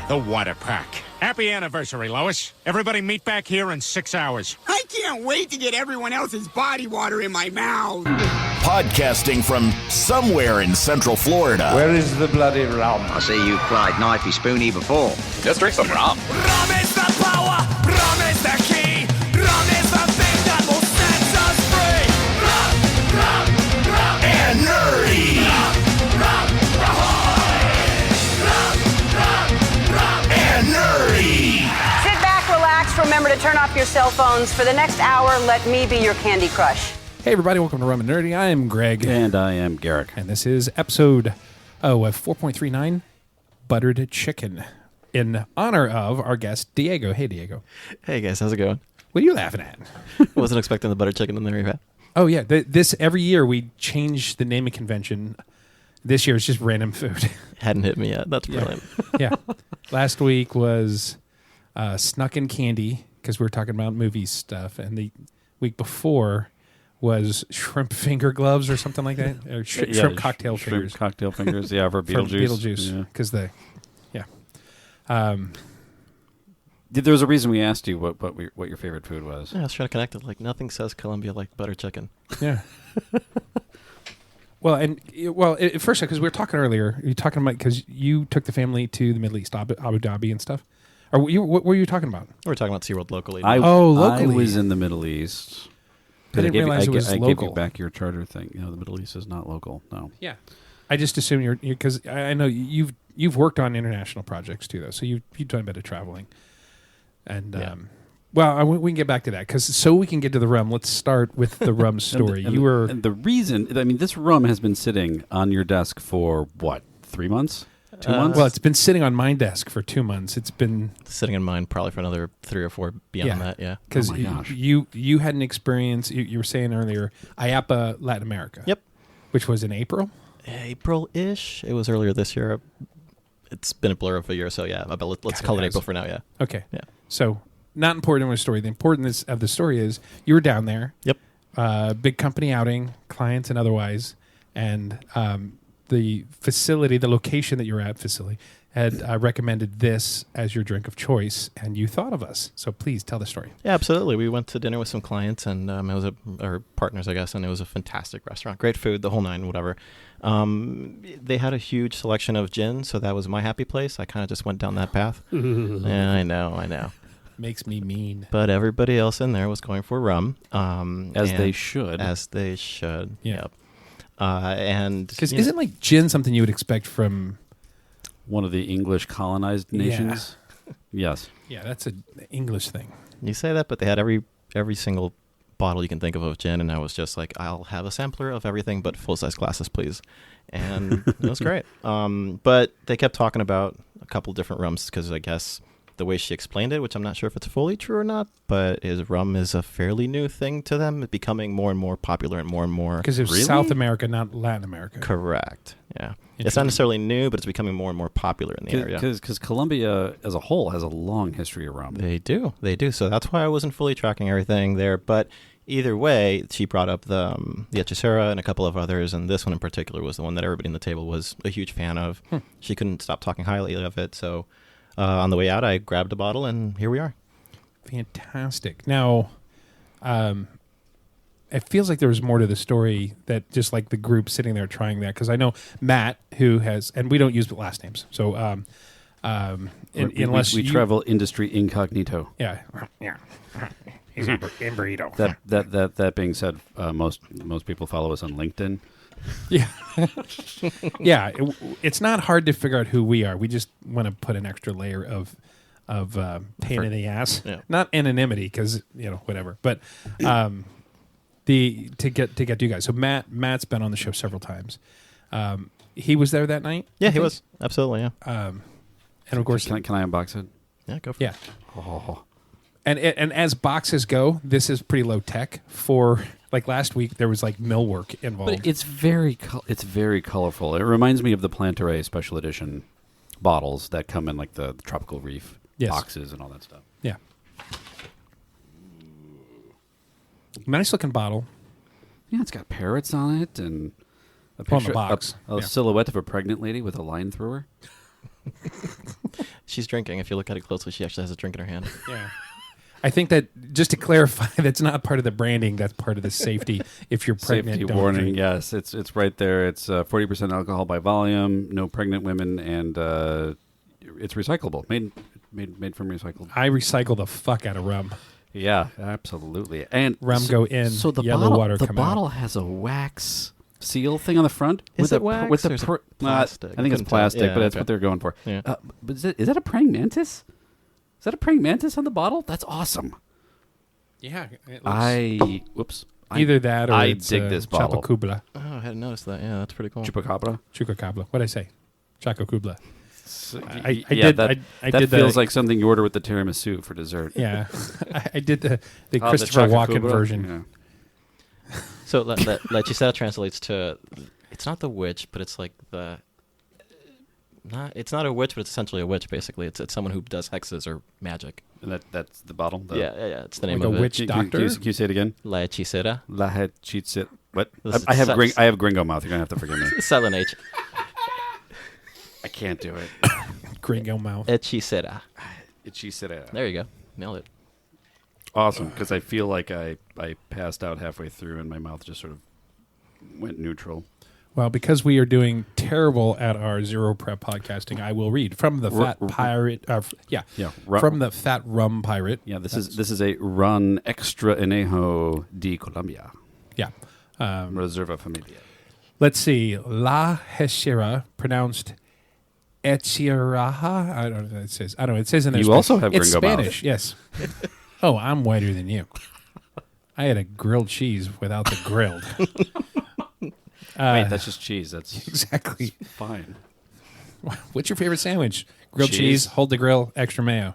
The water park. Happy anniversary, Lois. Everybody meet back here in 6 hours. I can't wait to get everyone else's body water in my mouth. Podcasting from somewhere in Central Florida. Where is the bloody rum? I see you've tried knifey spoony before. Let's drink some rum. Rum is the power. Rum is the key. Rum is the thing that will set us free. Rum, rum, rum. And nerdy. Rum, ahoy. Rum, and nerdy. Sit back, relax. Remember to turn off your cell phones. For the next hour, let me be your Candy Crush. Hey, everybody. Welcome to Rum and Nerdy. I am Greg. And I am Garrick. And this is episode 4.39, Buttered Chicken, in honor of our guest, Diego. Hey, Diego. Hey, guys. How's it going? What are you laughing at? Wasn't expecting the butter chicken in there, Yvette. Oh, yeah. This every year we change the naming convention. This year it's just random food. Hadn't hit me yet. That's brilliant. Yeah. Last week was Snuck in Candy, because we were talking about movie stuff. And the week before was shrimp finger gloves or something like that. Or shrimp cocktail fingers. Shrimp cocktail fingers, yeah, for Beetlejuice. Beetlejuice, because there was a reason we asked you what your favorite food was. Yeah, I was trying to connect it. Like, nothing says Colombia like butter chicken. Yeah. Well, first, because we were talking earlier, you were talking about, because you took the family to the Middle East, Abu Dhabi and stuff. Or what were you talking about? We were talking about SeaWorld locally. Locally. I was in the Middle East. I didn't realize it was I local. gave you back your charter thing. You know, the Middle East is not local. No. Yeah. I just assume you're, because I know you've worked on international projects too, though. So you've done a bit of traveling. And, we can get back to that, because so we can get to the rum. Let's start with the rum story. And the reason, I mean, this rum has been sitting on your desk for what, 3 months? 2 months? Well, it's been sitting on my desk for 2 months. It's been sitting in mine probably for another 3 or 4 beyond that. Yeah, because you had an experience. You were saying earlier, IAPA Latin America. Yep, which was in April-ish. It was earlier this year. It's been a blur of a year, so yeah. But let's call it April for now. Yeah. Okay. Yeah. So not important in the story. The importance of the story is you were down there. Yep. Big company outing, clients and otherwise, and the facility, the location that you were at, had recommended this as your drink of choice, and you thought of us. So please tell the story. Yeah, absolutely. We went to dinner with some clients, and it was our partners, I guess, and it was a fantastic restaurant. Great food, the whole nine, whatever. They had a huge selection of gin, so that was my happy place. I kind of just went down that path. Yeah, I know. Makes me mean. But everybody else in there was going for rum. As they should. Yeah. Yep. Because isn't like gin something you would expect from one of the English colonized nations? Yeah. Yes. Yeah, that's an English thing. You say that, but they had every single bottle you can think of gin, and I was just like, I'll have a sampler of everything, but full-size glasses, please. And it was great. But they kept talking about a couple different rums, because I guess the way she explained it, which I'm not sure if it's fully true or not, but rum is a fairly new thing to them. It's becoming more and more popular and more. Because it was South America, not Latin America. Correct. Yeah. It's not necessarily new, but it's becoming more and more popular in the area. Because Colombia as a whole has a long history of rum. They do. So that's why I wasn't fully tracking everything there. But either way, she brought up the Hechicera and a couple of others, and this one in particular was the one that everybody in the table was a huge fan of. She couldn't stop talking highly of it, so on the way out, I grabbed a bottle, and here we are. Fantastic. Now, it feels like there was more to the story that just like the group sitting there trying that, because I know Matt, who has, and we don't use last names, so unless we travel industry incognito. Yeah. He's in burrito. That being said, most people follow us on LinkedIn. Yeah. Yeah. It's not hard to figure out who we are. We just want to put an extra layer of pain in the ass. Yeah. Not anonymity, because, whatever. But to get to you guys. So Matt's been on the show several times. He was there that night? Yeah, he was. Absolutely, yeah. And of course... Can I unbox it? Yeah, go for it. Oh. And as boxes go, this is pretty low tech. For like last week, there was like millwork involved. But it's very colorful. It reminds me of the Plantaray special edition bottles that come in like the Tropical Reef boxes and all that stuff. Yeah. Nice looking bottle. Yeah, it's got parrots on it and On the box. A silhouette of a pregnant lady with a line through her. She's drinking. If you look at it closely, she actually has a drink in her hand. Yeah. I think that, just to clarify, that's not part of the branding. That's part of the safety. If you're pregnant, Safety don't warning. drink. Yes, it's right there. It's 40% alcohol by volume. No pregnant women, and it's recyclable. Made from recycled. I recycle the fuck out of rum. Yeah, absolutely. And Rum go in, So the yellow bottle, water the come bottle out. has a wax seal thing on the front. Is it wax or is it plastic? I think it's Couldn't tell. plastic, Yeah, but that's okay. what they're going for. Yeah. But is that a praying mantis? Is that a praying mantis on the bottle? That's awesome. Yeah. It looks Whoops. either that or I it's, dig this bottle. Chapacubla. Oh, I hadn't noticed that. Yeah, that's pretty cool. Chupacabra. Chupacabra. What'd I say? Chacocubla. I Yeah, did. that I did feels the, like something you order with the tiramisu for dessert. Yeah. I did the Oh, Christopher the Walken Chacocubra? version. Yeah. So Hechicera translates to, it's not the witch, but it's like the, it's not a witch, but it's essentially a witch. Basically, it's someone who does hexes or magic. And that's the bottle. Yeah. It's the name Like of a it. witch doctor? Can you say it again? La Hechicera. La Hechicera. What? This is I have sex. I have gringo mouth. You're gonna have to forgive me. Silent H. I can't do it. Gringo mouth. Hechicera. Hechicera. There you go. Nailed it. Awesome, because I feel like I passed out halfway through and my mouth just sort of went neutral. Well, because we are doing terrible at our zero prep podcasting, I will read from the Fat Pirate. From the Fat Rum Pirate. Yeah, this is a Run Extra Enejo de Colombia. Yeah. Reserva Familia. Let's see. La Hechicera, pronounced Hechicera. I don't know what it says. I don't know. It says in there. You also have it's gringo mouth. Spanish. Yes. Oh, I'm whiter than you. I had a grilled cheese without the grilled. Wait, that's just cheese. That's Exactly. that's fine. What's your favorite sandwich? Grilled Cheese. cheese, hold the grill, extra mayo.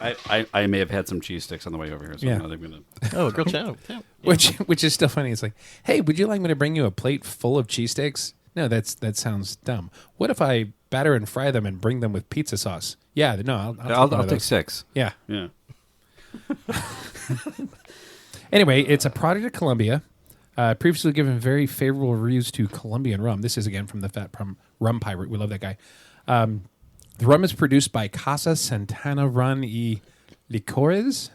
I may have had some cheese sticks on the way over here, so Yeah. I'm not even gonna. Oh, grilled channel. Yeah. Which is still funny. It's like, hey, would you like me to bring you a plate full of cheesesteaks? No, that sounds dumb. What if I batter and fry them and bring them with pizza sauce? Yeah, no, I'll one of take those. 6. Yeah. Yeah. Anyway, it's a product of Colombia. Previously given very favorable reviews to Colombian rum. This is again from the Fat Rum Pirate. We love that guy. The rum is produced by Casa Santana Run y Licores.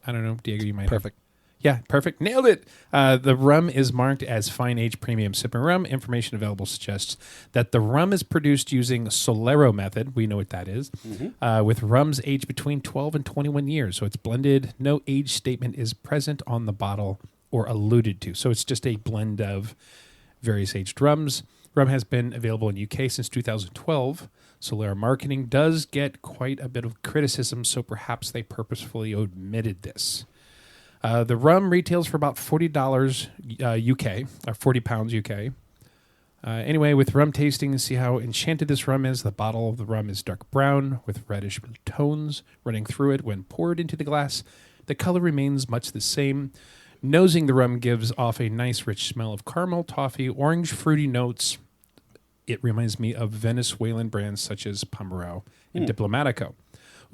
I don't know, Diego, you might Perfect. Yeah, perfect. Nailed it. The rum is marked as fine age premium sipping rum. Information available suggests that the rum is produced using Solero method. We know what that is. With rums aged between 12 and 21 years. So it's blended. No age statement is present on the bottle or alluded to. So it's just a blend of various aged rums. Rum has been available in UK since 2012. Solera marketing does get quite a bit of criticism, so perhaps they purposefully omitted this. The rum retails for about $40 UK, or 40 pounds UK. Anyway, with rum tasting, see how enchanted this rum is. The bottle of the rum is dark brown with reddish tones running through it. When poured into the glass, the color remains much the same. Nosing the rum gives off a nice rich smell of caramel, toffee, orange, fruity notes. It reminds me of Venezuelan brands such as Pomerol and Diplomatico.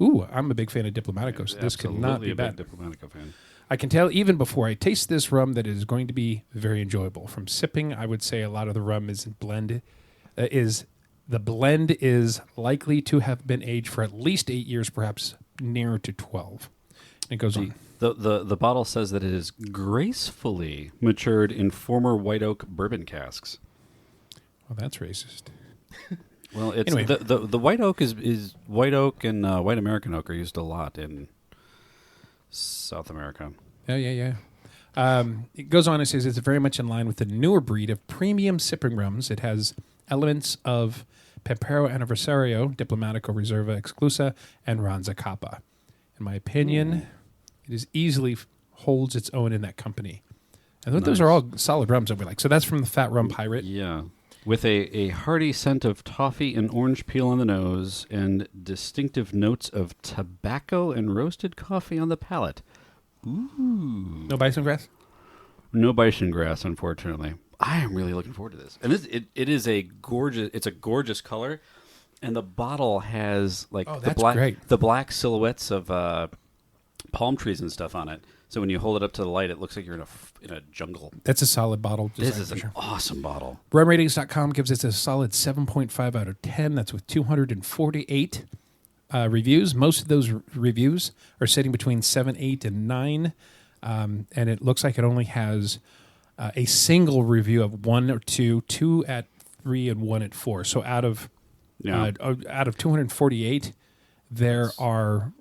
Ooh, I'm a big fan of Diplomatico, so this could not be a bad. big Diplomatico fan. I can tell even before I taste this rum that it is going to be very enjoyable. From sipping, I would say a lot of the rum is blend is likely to have been aged for at least 8 years, perhaps nearer to 12. And it goes on. The bottle says that it is gracefully matured in former white oak bourbon casks. Well, that's racist. Well, it's Anyway. the white oak is white oak and white American oak are used a lot in South America. Yeah. It goes on and says it's very much in line with the newer breed of premium sipping rums. It has elements of Pampero Aniversario, Diplomatico Reserva Exclusa, and Ranza Capa. In my opinion, it is easily holds its own in that company. I thought those are all solid rums that we like. So that's from the Fat Rum Pirate. Yeah. With a hearty scent of toffee and orange peel on the nose and distinctive notes of tobacco and roasted coffee on the palate. Ooh. No bison grass? No bison grass, unfortunately. I am really looking forward to this. And it is a gorgeous color. And the bottle has like Oh, that's great. the black silhouettes of palm trees and stuff on it. So when you hold it up to the light, it looks like you're in a jungle. That's a solid bottle. This design is for an sure. awesome bottle. Rumratings.com gives it a solid 7.5 out of 10. That's with 248 reviews. Most of those reviews are sitting between 7, 8, and 9. And it looks like it only has a single review of 1 or 2 at 3, and 1 at 4. So out of 248, there are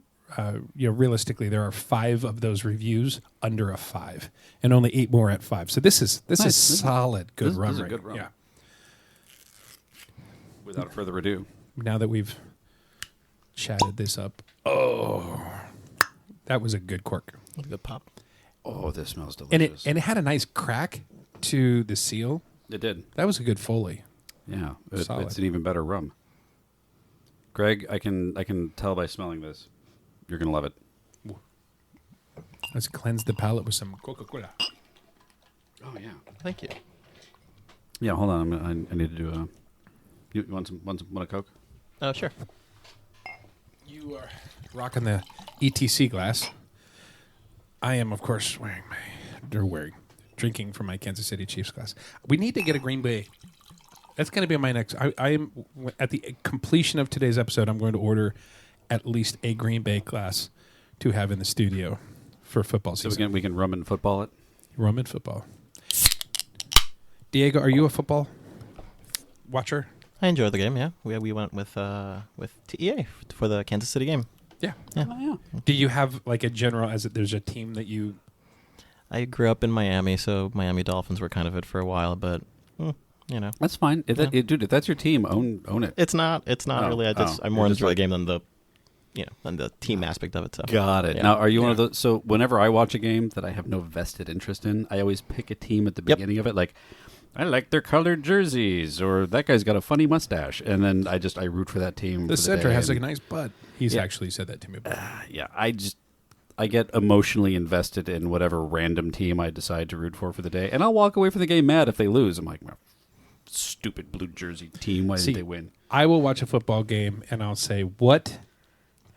realistically there are 5 of those reviews under a 5, and only 8 more at 5. So this is solid, good rum. This is a right? good rum. Yeah. Without further ado, Now that we've chatted this up, that was a good cork. What a good pop. oh, this smells And delicious. it had a nice crack to the seal. It did. That was a good Foley. Yeah, Solid. it's an even better rum. Greg, I can tell by smelling this, you're gonna love it. Let's cleanse the palate with some Coca-Cola. Oh yeah. Thank you. Yeah, hold on. I need to do a. You want a Coke? Oh, sure. You are rocking the ETC glass. I am, of course, drinking from my Kansas City Chiefs glass. We need to get a Green Bay. That's going to be my next. I am at the completion of today's episode. I'm going to order at least a Green Bay glass to have in the studio for football So season. we can rum and football it. Rum and football. Diego, are you a football watcher? I enjoyed the game. Yeah, we went with TEA for the Kansas City game. Yeah. Yeah. Oh, yeah. Do you have like a general? There's a team that you? I grew up in Miami, so Miami Dolphins were kind of it for a while, but That's fine. Dude, if that's your team, own it. it's not Oh, really. I you're more just enjoy the like- game than the team aspect of it. So Got it. Yeah. Now, are you one of those? So, whenever I watch a game that I have no vested interest in, I always pick a team at the Yep. beginning of it. Like, I like their colored jerseys, or that guy's got a funny mustache, and then I root for that team. The for center day, has a and- nice butt. He's Yeah. actually said that to me before. Yeah, I get emotionally invested in whatever random team I decide to root for the day, and I'll walk away from the game mad if they lose. I'm like, stupid blue jersey team. Why See, did they win? I will watch a football game and I'll say, what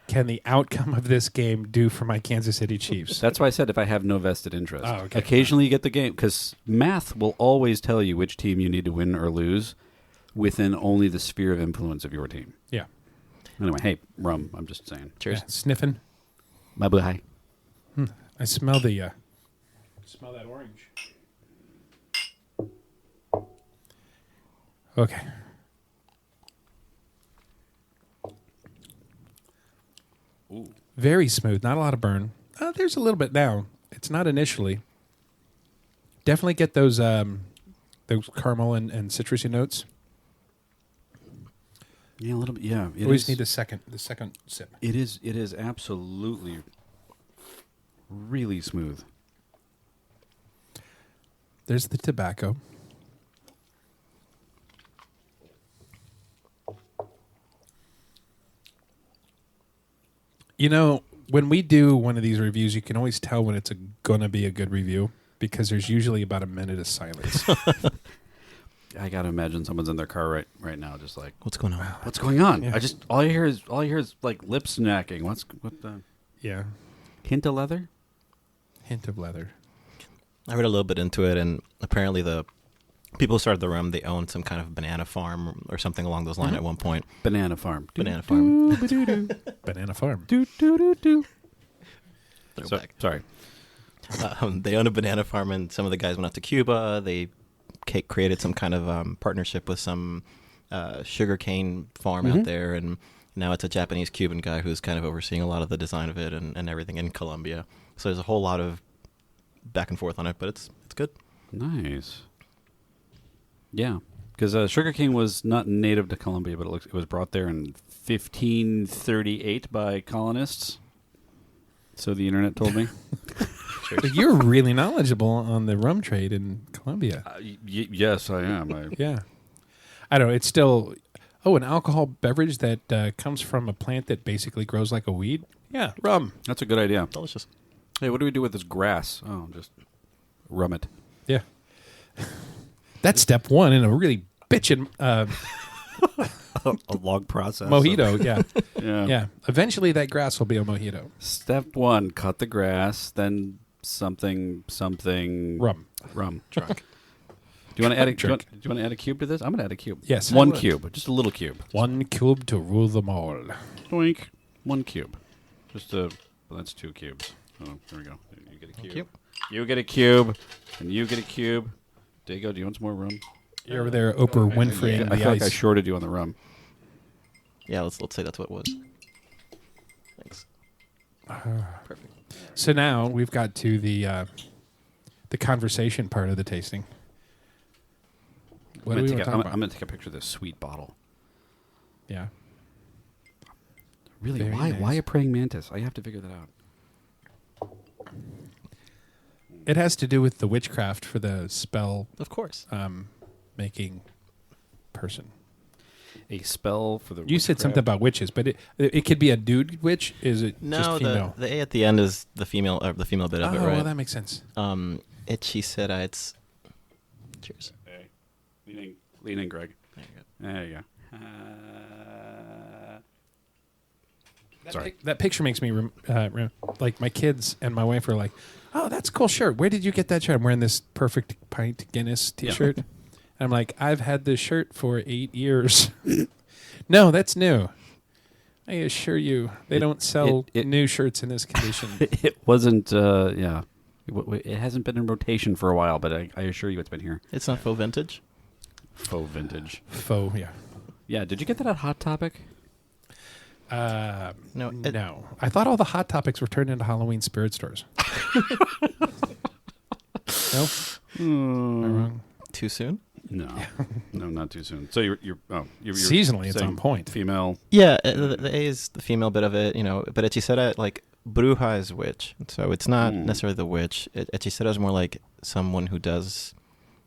can the outcome of this game do for my Kansas City Chiefs? That's why I said if I have no vested interest. Oh, okay. Occasionally you get the game, because math will always tell you which team you need to win or lose within only the sphere of influence of your team. Yeah. Anyway, hey, rum, I'm just saying. cheers. Yeah, sniffing. My boy. I smell smell that orange. Okay. Ooh. Very smooth. Not a lot of burn. There's a little bit now. It's not initially. Definitely get those caramel and citrusy notes. Yeah, a little bit. Yeah, You always need the second sip. It is absolutely really smooth. There's the tobacco. You know, when we do one of these reviews, you can always tell when it's going to be a good review because there's usually about a minute of silence. I gotta imagine someone's in their car right now, just like, What's going on? what's going on? Yeah. All I hear is like lip smacking. What the Yeah. hint of leather? Hint of leather. I read a little bit into it, and apparently the people who started the rum, they owned some kind of banana farm or something along those lines at one point. Banana farm. Banana farm. Banana farm. Throwback. Sorry. They owned a banana farm, and some of the guys went out to Cuba. They created some kind of partnership with some sugarcane farm out there, and now it's a Japanese-Cuban guy who's kind of overseeing a lot of the design of it and everything in Colombia. So there's a whole lot of back and forth on it, but it's good. Nice. Yeah, because sugarcane was not native to Colombia, but it was brought there in 1538 by colonists. So the internet told me. But you're really knowledgeable on the rum trade in Colombia. Yes, I am. Yeah. I don't know. It's still, an alcohol beverage that comes from a plant that basically grows like a weed. Yeah, rum. That's a good idea. Delicious. Hey, what do we do with this grass? Oh, just rum it. Yeah. That's step one in a really bitchin' A long process. mojito. Yeah. Yeah. Yeah. Eventually that grass will be a mojito. Step one, cut the grass, then something Rum. drunk. Do you want to add a Drink. do you want to add a cube to this? I'm going to add a cube. Yes, I one would. cube, just a little cube. 1 cube to rule them all. Doink. 1 cube. Well, that's 2 cubes. Oh, there we go. You get a cube. You get a cube, and you get a cube. Dago, do you want some more rum? You're over there, Oprah Winfrey, in I the feel like I ice. shorted you on the rum. Yeah, let's say that's what it was. Thanks. Perfect. So now we've got to the conversation part of the tasting. What do we want to talk I'm about? going to take a picture of this sweet bottle. Yeah. Really, Very why nice. a praying mantis? I have to figure that out. It has to do with the witchcraft for the spell Of course. making person. A spell for the You said something about witches, but it could be a dude witch. Is it No, just female? the A at the end is the female bit of it, right? well, that makes sense. Hechicera, it's... Cheers. Hey, lean in, Greg. There you go. Sorry. That picture makes me like my kids and my wife are like, "Oh, that's a cool shirt. Where did you get that shirt?" I'm wearing this Perfect Pint Guinness T-shirt. And I'm like, "I've had this shirt for 8 years." No, that's new. I assure you, they don't sell new shirts in this condition. It wasn't. It hasn't been in rotation for a while, but I assure you, it's been here. It's not faux vintage? Faux vintage. Faux, yeah. Yeah. Did you get that at Hot Topic? No. No. I thought all the Hot Topics were turned into Halloween spirit stores. No? Am I wrong? Too soon? No, no, not too soon. So you're Seasonally, it's saying on point. Female. Yeah, the A is the female bit of it, but Hechicera, like, Bruja is witch. So it's not necessarily the witch. Hechicera is more like someone who does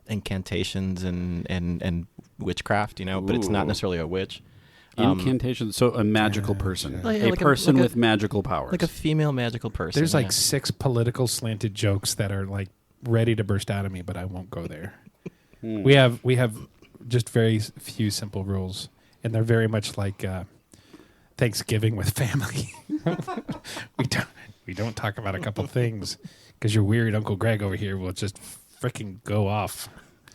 incantations and witchcraft, but it's not necessarily a witch. Incantation, so a magical person. Like a person with magical powers. Like a female magical person. There's like 6 political slanted jokes that are like ready to burst out of me, but I won't go there. We have just very few simple rules, and they're very much like Thanksgiving with family. we don't talk about a couple things because your weird Uncle Greg over here will just freaking go off.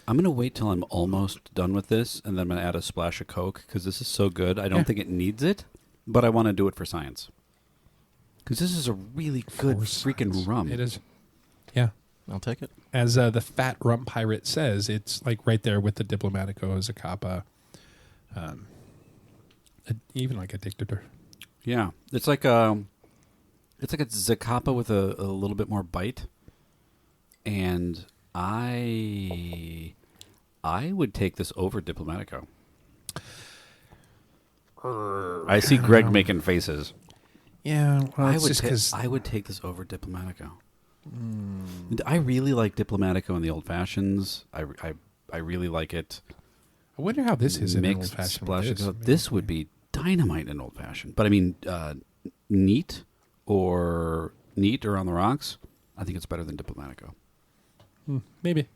I'm going to wait till I'm almost done with this, and then I'm going to add a splash of Coke, because this is so good. I don't think it needs it, but I want to do it for science. Because this is a really good freaking rum. It is. Yeah. I'll take it. As the Fat Rum Pirate says, it's like right there with the Diplomatico, Zacapa, even like a dictator. Yeah. It's like a Zacapa with a little bit more bite. And I would take this over Diplomatico. I see Greg making faces. Yeah, well, it's just because I would take this over Diplomatico. I really like Diplomatico in the old fashions. I really like it. I wonder how this is in an Mixed old fashioned. splash. This would be dynamite in old fashioned. But I mean, neat or on the rocks. I think it's better than Diplomatico. Maybe.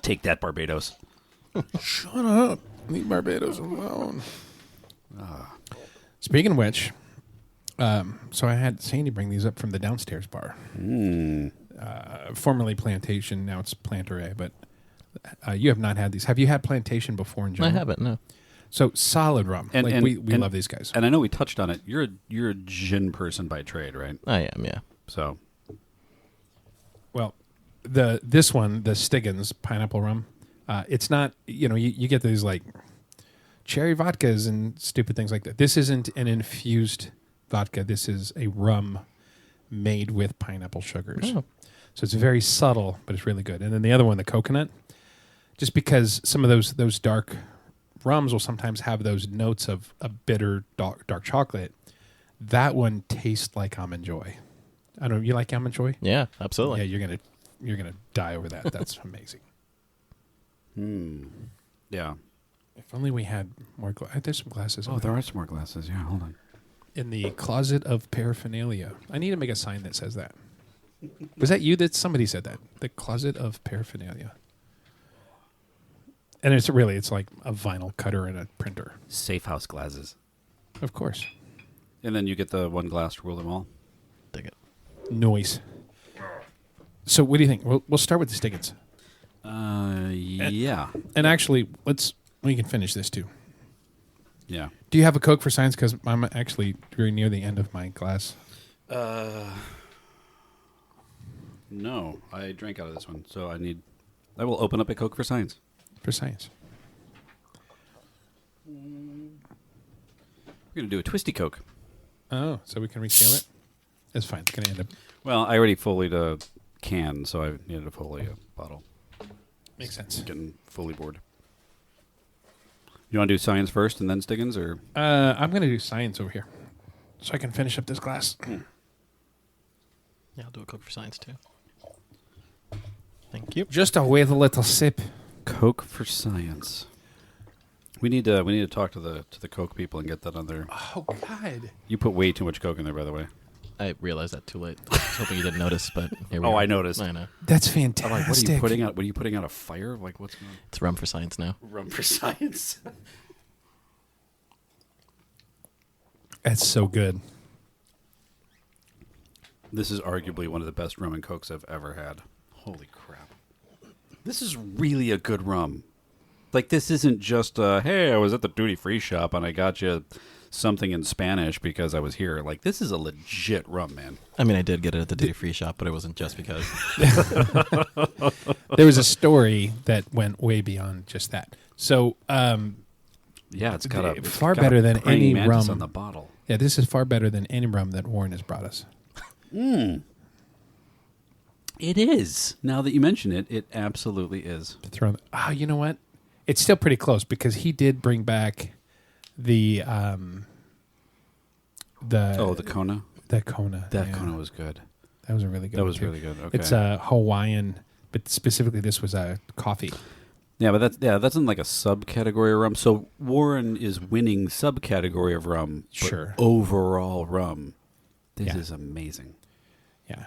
Take that, Barbados. Shut up. Leave Barbados alone. Speaking of which, so I had Sandy bring these up from the downstairs bar. Formerly Plantation, now it's Planter, but you have not had these. Have you had Plantation before in I general? haven't, no. So solid rum. We love these guys. And I know we touched on it. You're a gin person by trade, right? I am, yeah. So, Well, this one, the Stiggins pineapple rum, it's not, you get these like cherry vodkas and stupid things like that. This isn't an infused vodka. This is a rum made with pineapple sugars. Oh. So it's very subtle, but it's really good. And then the other one, the coconut, just because some of those dark rums will sometimes have those notes of a bitter dark chocolate. That one tastes like Almond Joy. I don't know. You like Almond Joy? Yeah, absolutely. Yeah, you're gonna die over that. That's amazing. yeah. If only we had more. There's some glasses. Oh, there are some more glasses. Yeah, hold on. In the closet of paraphernalia. I need to make a sign that says that. Was that you that somebody said that? The closet of paraphernalia. And it's like a vinyl cutter and a printer. Safe house glasses. Of course. And then you get the one glass to rule them all. Dig it. Noise. So what do you think? We'll start with the Stiggins. Yeah. And actually, we can finish this too. Yeah. Do you have a Coke for science? Because I'm actually very near the end of my glass. No, I drank out of this one, so I will open up a Coke for science. For science. We're going to do a twisty Coke. Oh, so we can reseal it? It's fine. It's going to end up... Well, I already folied a can, so I needed to folie a bottle. Makes sense. Getting fully bored. You want to do science first and then Stiggins, or? I'm going to do science over here, so I can finish up this glass. Yeah, I'll do a Coke for science too. Thank you. Just with a little sip. Coke for science. We need to talk to the Coke people and get that on there. Oh God! You put way too much Coke in there, by the way. I realized that too late. I was hoping you didn't notice, but here we Oh, are. I noticed. I know. That's I'm fantastic. like, what are you putting out? What are you putting out? A fire? Like, what's going on? It's rum for science now. Rum for science. That's so good. This is arguably one of the best rum and Cokes I've ever had. Holy crap! This is really a good rum. Like, this isn't just hey, I was at the duty free shop and I got you something in Spanish because I was here. Like, this is a legit rum, man. I mean, I did get it at the duty free shop, but it wasn't just because. There was a story that went way beyond just that. So, Yeah, it's got a far it's got better a than praying any mantis rum on the bottle. Yeah, this is far better than any rum that Warren has brought us. It is. Now that you mention it, it absolutely is. You know what? It's still pretty close because he did bring back the Kona. That Kona. That Kona was good. That was a really good. That one, was too. really good. Okay. It's a Hawaiian, but specifically this was a coffee. Yeah, but that's in like a subcategory of rum. So Warren is winning subcategory of rum. But Sure. overall rum, this Yeah. is amazing. Yeah.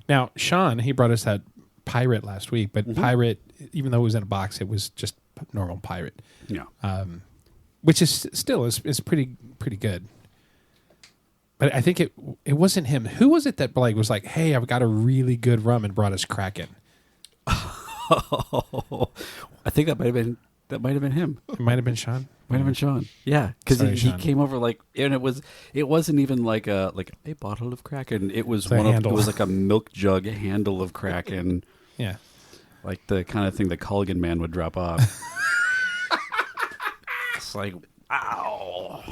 Now Sean, he brought us that Pirate last week, but Pirate, even though it was in a box, it was just normal Pirate. Yeah. Which is still is pretty good. But I think it wasn't him. Who was it that was like, "Hey, I've got a really good rum," and brought us Kraken? I think that might have been him. It might have been Sean. Might have been Sean. Yeah, because Sorry, he Sean. came over and it wasn't even like a bottle of Kraken. It was a it handle. was like a milk jug handle of Kraken, Yeah. like the kind of thing the Culligan man would drop off. It's like, ow.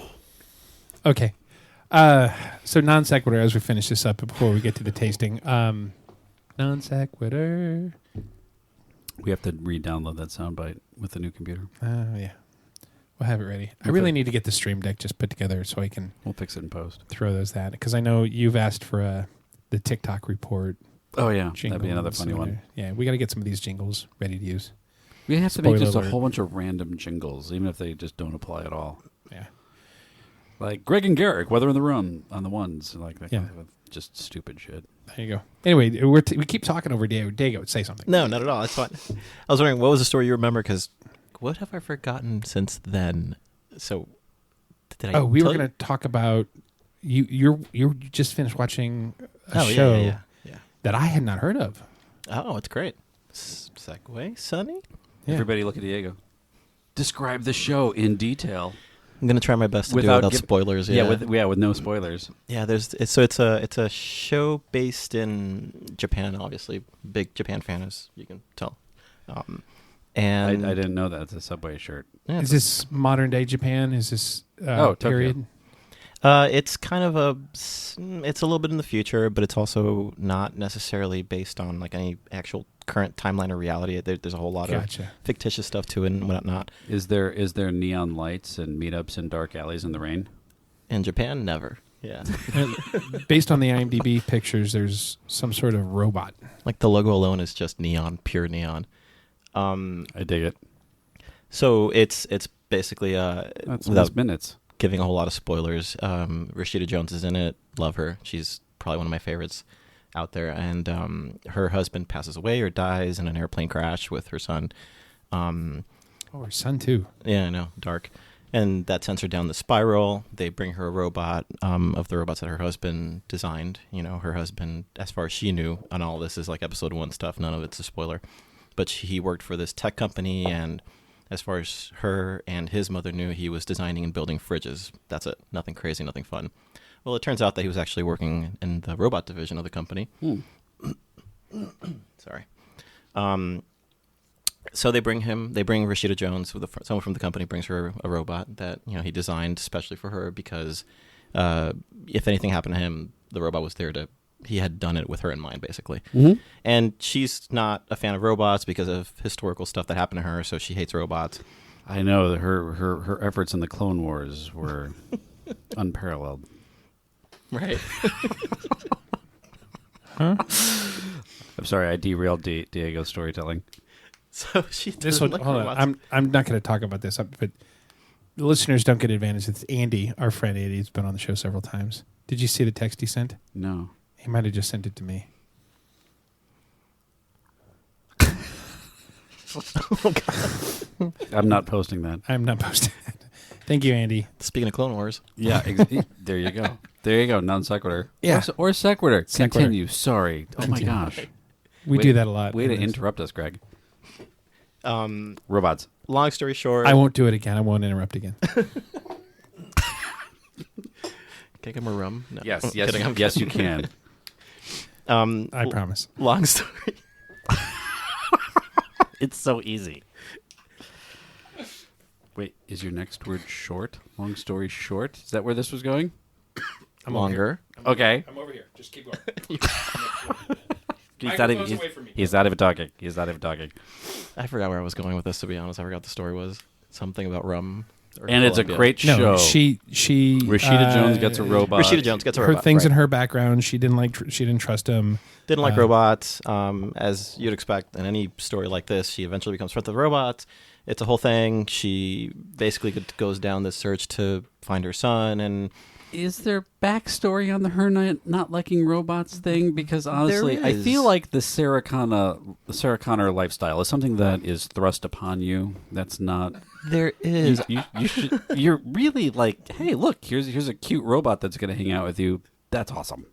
Okay. So non sequitur as we finish this up before we get to the tasting. Non sequitur. We have to re-download that soundbite with the new computer. Yeah. We'll have it ready. I really need to get the Stream Deck just put together so I can We'll fix it in post. throw those that because I know you've asked for the TikTok report. Oh yeah, Jingles. that'd be another funny one. Yeah, we got to get some of these jingles ready to use. We have to make Spoiler just alert. a whole bunch of random jingles, even if they just don't apply at all. Yeah. Like Greg and Garrick, Weather in the Room on the ones, like that Yeah. kind of just stupid shit. There you go. Anyway, we keep talking over Diego. Diego, say something. No, not at all. That's fine. I was wondering, what was the story you remember? Because what have I forgotten since then? So, did I? Oh, we were tell going to talk about you just finished watching a Oh, show yeah. that I had not heard of. Oh, it's great. Segway, Sonny? Yeah. Everybody look at Diego. Describe the show in detail. I'm gonna try my best to do it Without without giv- spoilers. Yeah, Yeah, with no spoilers. yeah. It's a show based in Japan. Obviously, big Japan fan, as you can tell. And I didn't know that. It's a Subway shirt. yeah, Is this modern day Japan? Is this Tokyo. period? it's kind of it's a little bit in the future, but it's also not necessarily based on like any actual current timeline or reality. There's a whole lot Gotcha. of fictitious stuff to it and whatnot. Is there neon lights and meetups in dark alleys in the rain? In Japan, never. Yeah, Based on the IMDb pictures, there's some sort of robot. like the logo alone is just neon, pure neon. I dig it. So it's basically That's without minutes. giving a whole lot of spoilers. Rashida Jones is in it. Love her. She's probably one of my favorites out there. And her husband passes away or dies in an airplane crash with her son. Oh, her son too. Yeah, I know. Dark. And that sends her down the spiral. They bring her a robot of the robots that her husband designed. Her husband, as far as she knew, and all this is like episode 1 stuff. None of it's a spoiler. But he worked for this tech company, and as far as her and his mother knew, he was designing and building fridges. That's it. Nothing crazy, nothing fun. Well, it turns out that he was actually working in the robot division of the company. Sorry. So they bring Rashida Jones, someone from the company brings her a robot that he designed especially for her because if anything happened to him, the robot was there he had done it with her in mind, basically. Mm-hmm. And she's not a fan of robots because of historical stuff that happened to her, so she hates robots. I know that her efforts in the Clone Wars were unparalleled. Right. Huh? I'm sorry, I derailed Diego's storytelling. So she This one, hold on. I'm not going to talk about this, but the listeners don't get advantage. It's Andy, our friend Andy. He's been on the show several times. Did you see the text he sent? No. He might have just sent it to me. I'm not posting that. I'm not posting it. Thank you, Andy. Speaking of Clone Wars. Yeah, there you go. There you go. Non sequitur. Yeah. Or sequitur. Sequitur. Continue. Sorry. Oh my gosh. We do that a lot. Way to interrupt us, Greg. Robots. Long story short. I won't do it again. I won't interrupt again. Can I get more rum? No. Yes, I'm yes, kidding, yes, you can. I promise. Long story. It's so easy. Wait, is your next word short? Long story short? Is that where this was going? Longer. Okay. I'm over here. Just keep going. He's not even talking. He's not even talking. I forgot where I was going with this, to be honest. I forgot the story was something about rum. And it's a great show. No, she Rashida Jones gets a robot. Rashida Jones gets a her robot. things right. in her background. She didn't trust him. Didn't like robots. As you'd expect in any story like this, she eventually becomes friends with robots. It's a whole thing. She basically goes down this search to find her son, and is there backstory on the her not liking robots thing? Because honestly, I feel like the Sarah Connor lifestyle is something that is thrust upon you. That's not. There is. You should. You're really like, hey, look, here's a cute robot that's going to hang out with you. That's awesome.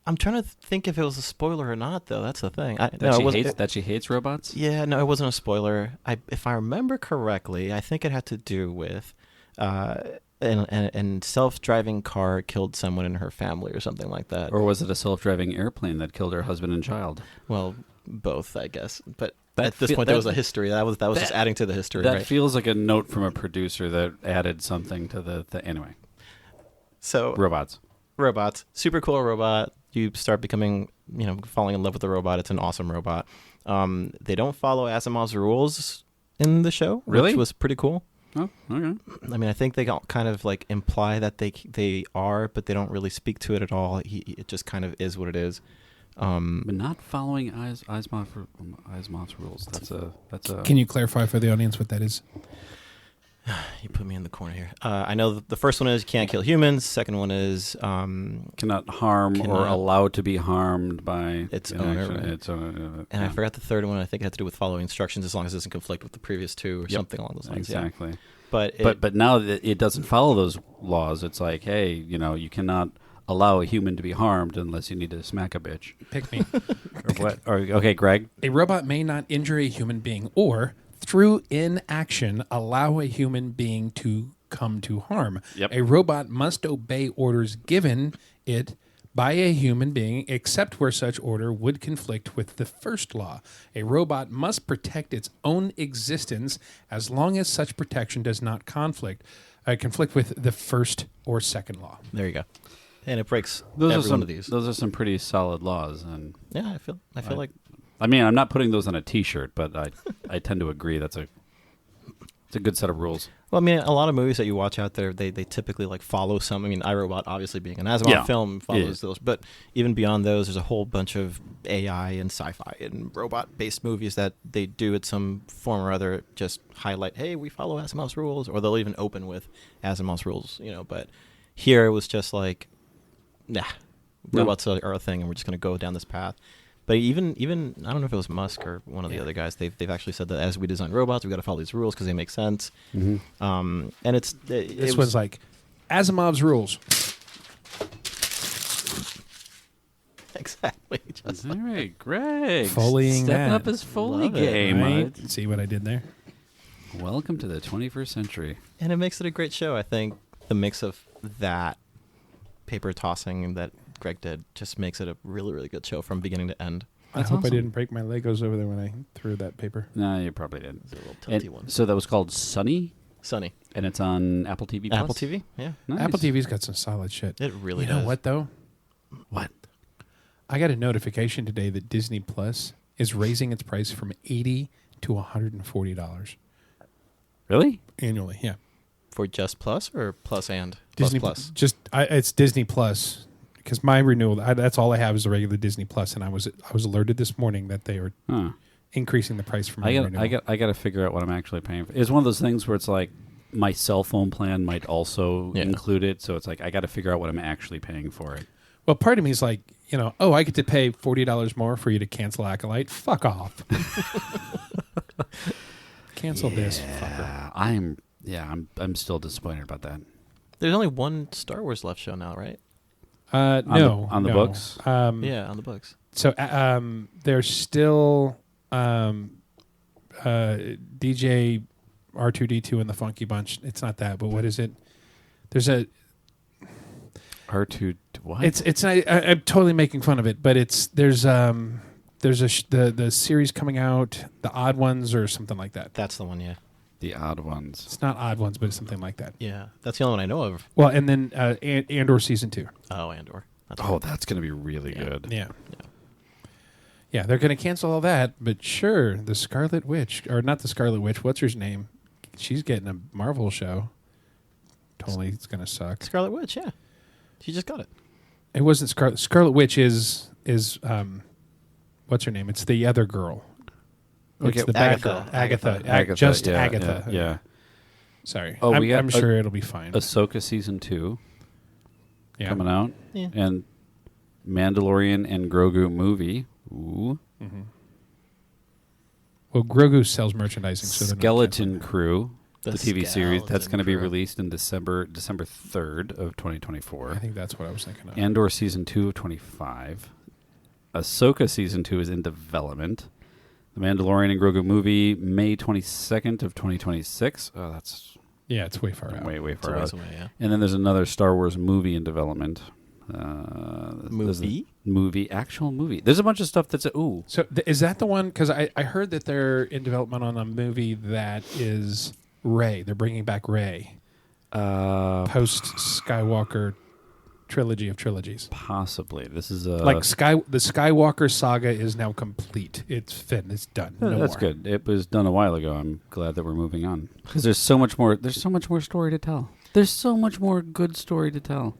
I'm trying to think if it was a spoiler or not, though. That's the thing. That she hates robots? Yeah, no, it wasn't a spoiler. If I remember correctly, I think it had to do with and self-driving car killed someone in her family or something like that. Or was it a self-driving airplane that killed her husband and child? Well, both, I guess. But at this point, there was a history. That was just adding to the history. That right? feels like a note from a producer that added something to the anyway. So robots, super cool robot. You start becoming, falling in love with the robot. It's an awesome robot. They don't follow Asimov's rules in the show, which was pretty cool. Oh, okay. I mean, I think they kind of like imply that they are, but they don't really speak to it at all. It just kind of is what it is. But not following Asimov's rules. That's a. Can you clarify for the audience what that is? You put me in the corner here. I know the first one is you can't kill humans. Second one is cannot harm or allow to be harmed by its owner. Right. And I forgot the third one. I think it had to do with following instructions as long as it doesn't conflict with the previous two or something along those lines. Exactly. Yeah. But now that it doesn't follow those laws, it's like, hey, you cannot allow a human to be harmed unless you need to smack a bitch. Pick me. Or what? Or, okay, Greg. A robot may not injure a human being or, through inaction, allow a human being to come to harm. Yep. A robot must obey orders given it by a human being, except where such order would conflict with the first law. A robot must protect its own existence as long as such protection does not conflict with the first or second law. There you go. And it breaks one of these. Those are some pretty solid laws, and yeah, I feel like. I mean, I'm not putting those on a T-shirt, but I tend to agree it's a good set of rules. Well, I mean, a lot of movies that you watch out there, they typically like follow some. I mean, iRobot, obviously being an Asimov film, follows those. But even beyond those, there's a whole bunch of AI and sci-fi and robot-based movies that they do at some form or other just highlight, hey, we follow Asimov's rules, or they'll even open with Asimov's rules, But here it was just like, robots are a thing, and we're just going to go down this path. But even I don't know if it was Musk or one of the other guys. They've actually said that as we design robots, we got to follow these rules because they make sense. And This was like Asimov's rules. exactly. Just All right, Greg. Foleying stepping that. up his Foley Love it, game. Right? See what I did there? Welcome to the 21st century. and it makes it a great show. I think the mix of that paper tossing that Greg did just makes it a really, really good show from beginning to end. I hope I didn't break my Legos over there when I threw that paper. No, you probably didn't. It's a little And tilty one. so that was called Sunny, Sunny. and it's on Apple TV. Plus? Apple TV? Yeah. Nice. Apple TV's got some solid shit. It really You know does. what, though? What? I got a notification today that Disney Plus is raising its price from $80 to $140 Really? annually. Yeah. For just Plus or Plus and? Disney Plus. It's Disney Plus because my renewal. That's all I have is the regular Disney Plus, and I was alerted this morning that they are Huh. increasing the price for my I renewal. got to figure out what I'm actually paying for. It's one of those things where it's like my cell phone plan might also Yeah. include it, so it's like I got to figure out what I'm actually paying for it. Well, part of me is like, I get to pay $40 more for you to cancel Acolyte. Fuck off. Cancel this, fucker. I'm still disappointed about that. There's only one Star Wars left show now, right? No, on the no. books? Yeah, on the books. So there's still DJ R2D2 and the Funky Bunch. It's not that, but what is it? There's a. R2 what? It's not. I'm totally making fun of it, but there's the series coming out, The Odd Ones or something like that. That's the one, yeah. The Odd Ones. It's not Odd Ones, but it's something like that. Yeah, that's the only one I know of. Well, and then Andor season 2. Oh, Andor. That's Oh, that's going to be really good. Yeah. Yeah, they're going to cancel all that, but sure, the Scarlet Witch, or not the Scarlet Witch, what's her name? She's getting a Marvel show. Totally, it's going to suck. Scarlet Witch, yeah. She just got it. It wasn't Scarlet. Scarlet Witch is what's her name? It's the other girl. Okay, It's the bad Agatha. girl. Agatha. Agatha, Just yeah, Agatha. Yeah. Sorry. Oh, we got I'm sure it'll be fine. Ahsoka season 2 Yeah. coming out, Yeah. and Mandalorian and Grogu movie. Ooh. Well, Grogu sells merchandising. So they're not Skeleton canceling Crew, the TV series that's Skeleton going to be Crew. released in December 3rd of it. 2024. I think that's what I was thinking of. Andor season 2 of 25. Ahsoka season 2 is in development. The Mandalorian and Grogu movie May 22nd of 2026. Oh, that's Yeah, it's way far out. way It's far a out. ways away, yeah. And then there's another Star Wars movie in development. There's a actual movie. There's a bunch of stuff that's ooh. So is that the one? Because I heard that they're in development on a movie that is Rey. They're bringing back Rey. Post Skywalker trilogy of trilogies. Possibly. This is The Skywalker saga is now complete. It's fin. It's done. No that's more. good. It was done a while ago. I'm glad that we're moving on because there's so much more. There's so much more story to tell. There's so much more good story to tell.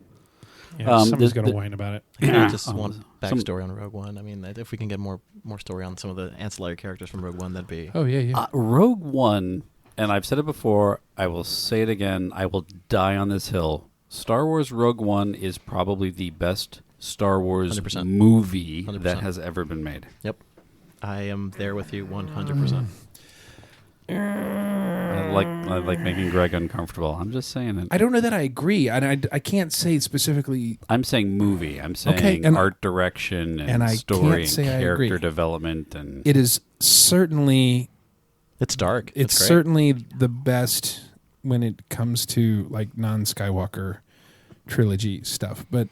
Yeah, somebody's the- going to whine about it. I just Oh, want some- backstory on Rogue One. I mean, if we can get more story on some of the ancillary characters from Rogue One, that'd be... Oh yeah, yeah. Rogue One, and I've said it before. I will say it again. I will die on this hill. Star Wars Rogue One is probably the best Star Wars 100%. movie 100%. that has ever been made. Yep. I am there with you 100%. I like making Greg uncomfortable. I'm just saying it. I don't know that I agree, and I can't say specifically. I'm saying movie. I'm saying Okay, and- art direction and, and I story can't and say I character agree. development and It is certainly It's dark. it's great. certainly the best when it comes to like non-Skywalker trilogy stuff, but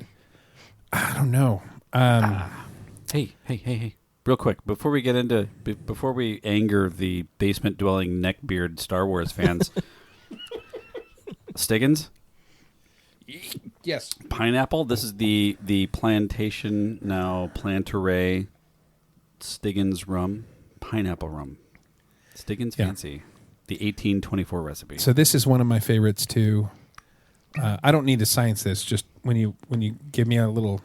I don't know. Hey. Real quick, before we get into before we anger the basement dwelling neckbeard Star Wars fans, Stiggins? Yes. Pineapple. This is the plantation now Plantaray Stiggins rum. Pineapple rum. Stiggins Yeah. Fancy. The 1824 recipe. So this is one of my favorites too. I don't need to science this. Just when you give me a little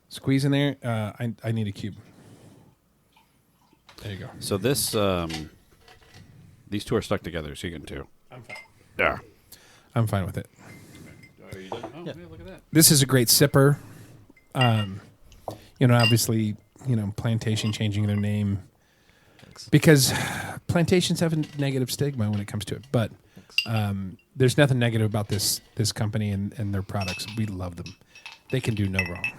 squeeze in there, I need a cube. There you go. So this these two are stuck together, so you get two. I'm fine. Yeah. I'm fine with it. Are you done? Oh, yeah, look at that. This is a great sipper. Obviously, Plantation changing their name because plantations have a negative stigma when it comes to it. But there's nothing negative about this company and their products. We love them. They can do no wrong.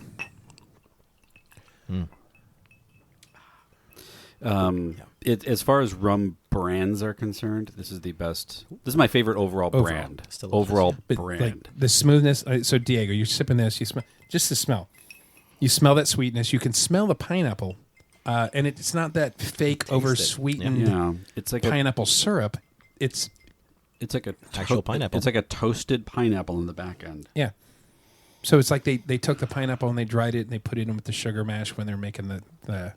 As far as rum brands are concerned, this is the best. This is my favorite overall brand. Overall But, brand. like, the smoothness. So Diego, you're sipping this. You smell just the smell. You smell that sweetness. You can smell the pineapple, and it's not that fake over sweetened Yeah, it's like pineapple syrup. It's like a Actual pineapple. It's like a toasted pineapple in the back end. yeah. So it's like they took the pineapple and they dried it and they put it in with the sugar mash when they're making the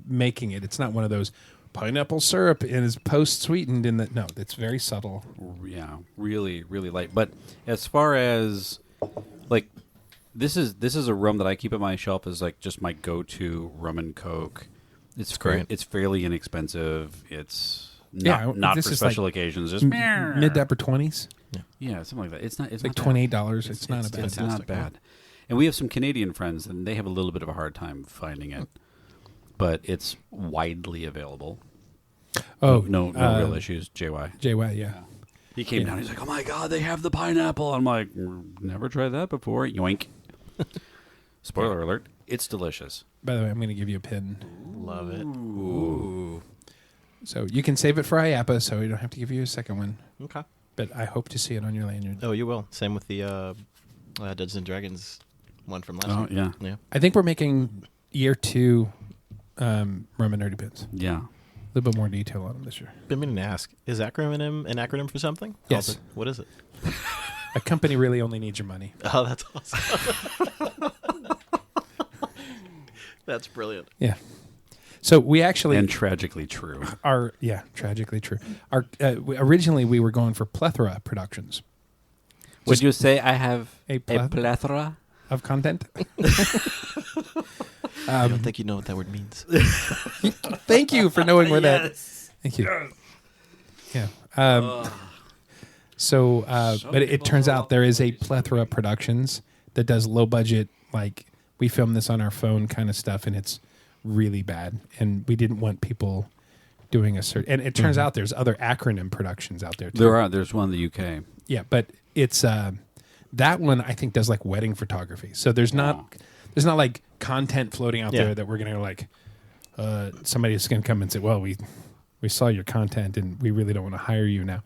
making it. It's not one of those pineapple syrup and is post sweetened in the no. It's very subtle. Yeah, really, really light. But as far as like this is a rum that I keep on my shelf as like just my go-to rum and Coke. It's great. It's fairly inexpensive. It's not this for is special like occasions. Just mid to upper 20s. yeah, something like that. It's not. It's Like not $28. It's not a bad. It's not bad. And we have some Canadian friends, and they have a little bit of a hard time finding it, but it's widely available. Oh, No real issues. JY. JY, yeah. He came down. He's like, "Oh my god, they have the pineapple." I'm like, "Never tried that before." Yoink. Spoiler alert: it's delicious. By the way, I'm going to give you a pin. Love it. Ooh. So you can save it for IAPA, so we don't have to give you a second one. Okay. But I hope to see it on your lanyard. Oh, you will. Same with the Dungeons and Dragons one from last year. Yeah. Yeah. I think we're making year 2 rum and nerdy pins. Yeah. A little bit more detail on them this year. Been meaning to ask, is acronym an acronym for something? Yes. How's it- What is it? A company really only needs your money. Oh, that's awesome. That's brilliant. Yeah. So we actually And tragically true. are tragically true. Our originally we were going for Plethora Productions Would you say I have A a plethora? of content. I don't think you know what that word means. Thank you for knowing where that. Thank you. Yeah. But it turns out there is a Plethora Productions that does low budget, like we film this on our phone kind of stuff, and it's really bad. And we didn't want people doing a certain. And it turns out there's other acronym productions out there too. There's one in the UK. Yeah, but it's that one I think does like wedding photography. So there's not like content floating out there that we're gonna like somebody's gonna come and say, well, we saw your content and we really don't want to hire you now,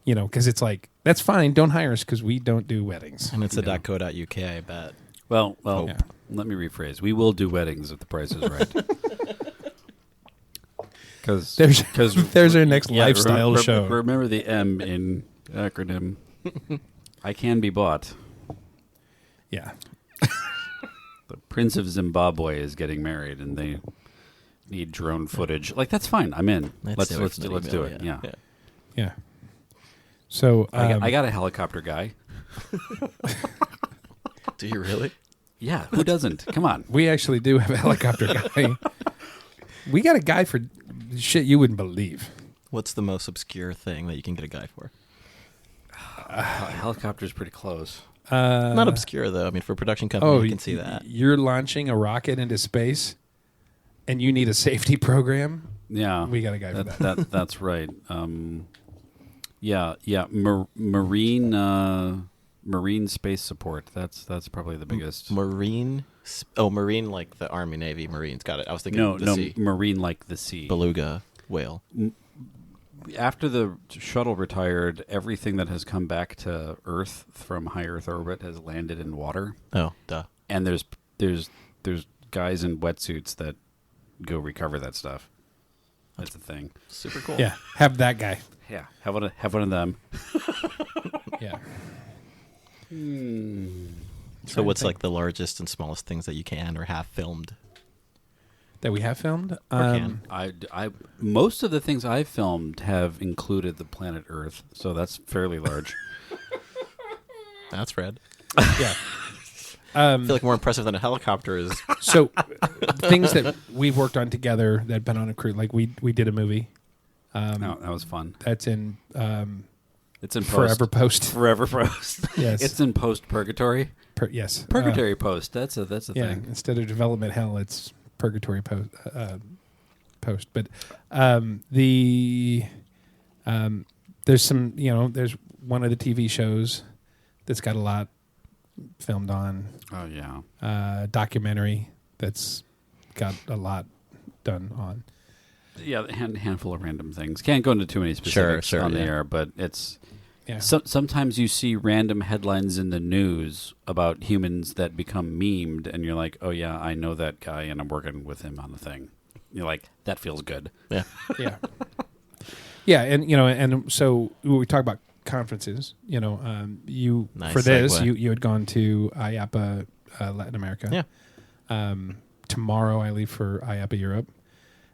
because it's like that's fine, don't hire us because we don't do weddings. And it's a .co.uk, I bet. Well, Yeah. let me rephrase. We will do weddings if the price is right. Because There's our next lifestyle show. Remember the M in acronym. I can be bought. Yeah. The Prince of Zimbabwe is getting married, and they need drone footage. Like that's fine. I'm in. Let's do it. Yeah. Yeah. So I got a helicopter guy. Do you really? Yeah. Who doesn't? Come on. we actually do have a helicopter guy. We got a guy for shit you wouldn't believe. What's the most obscure thing that you can get a guy for? Helicopter's pretty close. Not obscure, though. I mean, for a production company, you can see that. You're launching a rocket into space, and you need a safety program. Yeah. We got a guy for that. That's right. Marine space support. That's probably the biggest. Marine, like the Army, Navy, Marines. Got it. I was thinking No, sea. marine like the sea. Beluga whale. After the shuttle retired, everything that has come back to Earth from high Earth orbit has landed in water. Oh, duh. And there's guys in wetsuits that go recover that stuff. That's the thing. Super cool. Yeah, have that guy. Yeah, have one of them. Yeah. So what's like the largest and smallest things that you can or have filmed? That we have filmed. Or can? I most of the things I've filmed have included the planet Earth, so that's fairly large. That's rad. Yeah. I feel like more impressive than a helicopter is. So things that we've worked on together that have been on a crew, like we did a movie. No, that was fun. That's in It's in post. Forever Post. Forever Post. Yes. It's in post purgatory. Yes. Purgatory Post. That's a Yeah. thing. Instead of development hell, it's purgatory post. Post. But there's some, there's one of the TV shows that's got a lot filmed on. Oh yeah. Documentary that's got a lot done on. Yeah, a handful of random things. Can't go into too many specifics Sure, on the yeah. air, but it's Yeah. sometimes you see random headlines in the news about humans that become memed, and you're like, oh yeah, I know that guy, and I'm working with him on the thing. You're like, that feels good. Yeah. Yeah. Yeah, and so when we talk about conferences, you Nice for this segue. you had gone to IAPA Latin America. Yeah. Tomorrow I leave for IAPA Europe,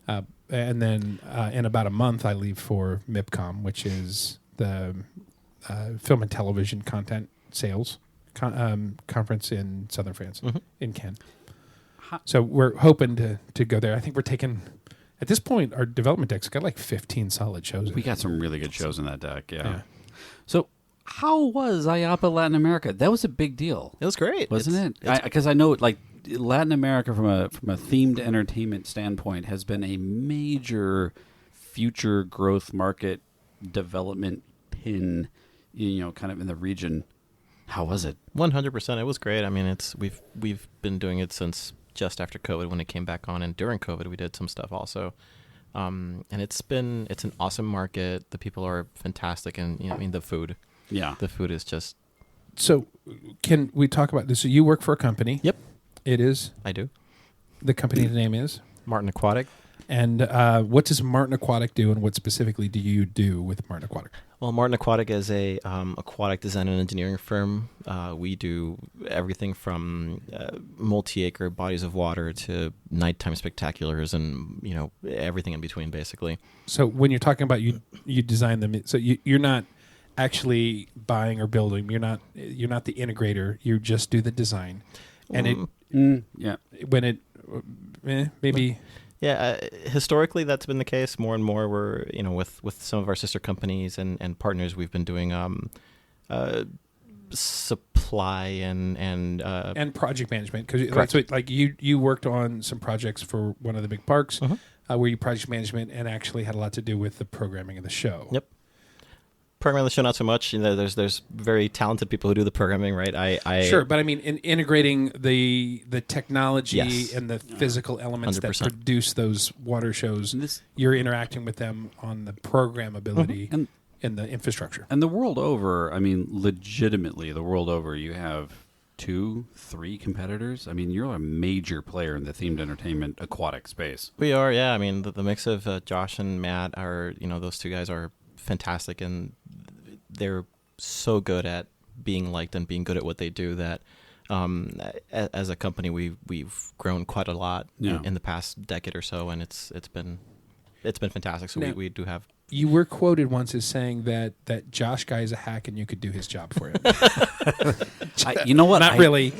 and then in about a month I leave for MIPCOM, which is the film and television content sales conference in southern France, in Cannes. So we're hoping to go there. I think we're taking, at this point, our development deck's got like 15 solid shows. We got some really good shows in that deck, yeah. Yeah. So how was IAPA Latin America? That was a big deal. It was great, Wasn't it? Because I know, like, Latin America from a themed entertainment standpoint has been a major future growth market development pin, kind of in the region. How was it? 100%. It was great. I mean, we've been doing it since just after COVID when it came back on, and during COVID we did some stuff also. And it's an awesome market. The people are fantastic, and the food. Yeah. The food is just. So can we talk about this? So you work for a company. Yep. It is. I do. The company name is? Martin Aquatic. And what does Martin Aquatic do, and what specifically do you do with Martin Aquatic? Well, Martin Aquatic is a aquatic design and engineering firm. We do everything from multi-acre bodies of water to nighttime spectaculars, and everything in between, basically. So when you're talking about you design them, so you're not actually buying or building. You're not the integrator. You just do the design, and Yeah. when it maybe. Yeah, historically that's been the case. More and more, we're with some of our sister companies and partners, we've been doing supply and project management, because that's what, like you worked on some projects for one of the big parks, where you project management and actually had a lot to do with the programming of the show. Yep. Programming the show, not so much. There's very talented people who do the programming, right? I Sure, but I mean, in integrating the technology Yes. and the physical elements 100%. that produce those water shows, you're interacting with them on the programmability And and the infrastructure. And the world over, I mean, legitimately, the world over, you have 2-3 competitors. I mean, you're a major player in the themed entertainment aquatic space. We are, yeah. I mean, the mix of Josh and Matt are, those two guys are fantastic, and they're so good at being liked and being good at what they do that as a company we've grown quite a lot in the past decade or so, and it's been fantastic. So Now, we do have. You were quoted once as saying that Josh guy is a hack and you could do his job for him. You know what? Not really.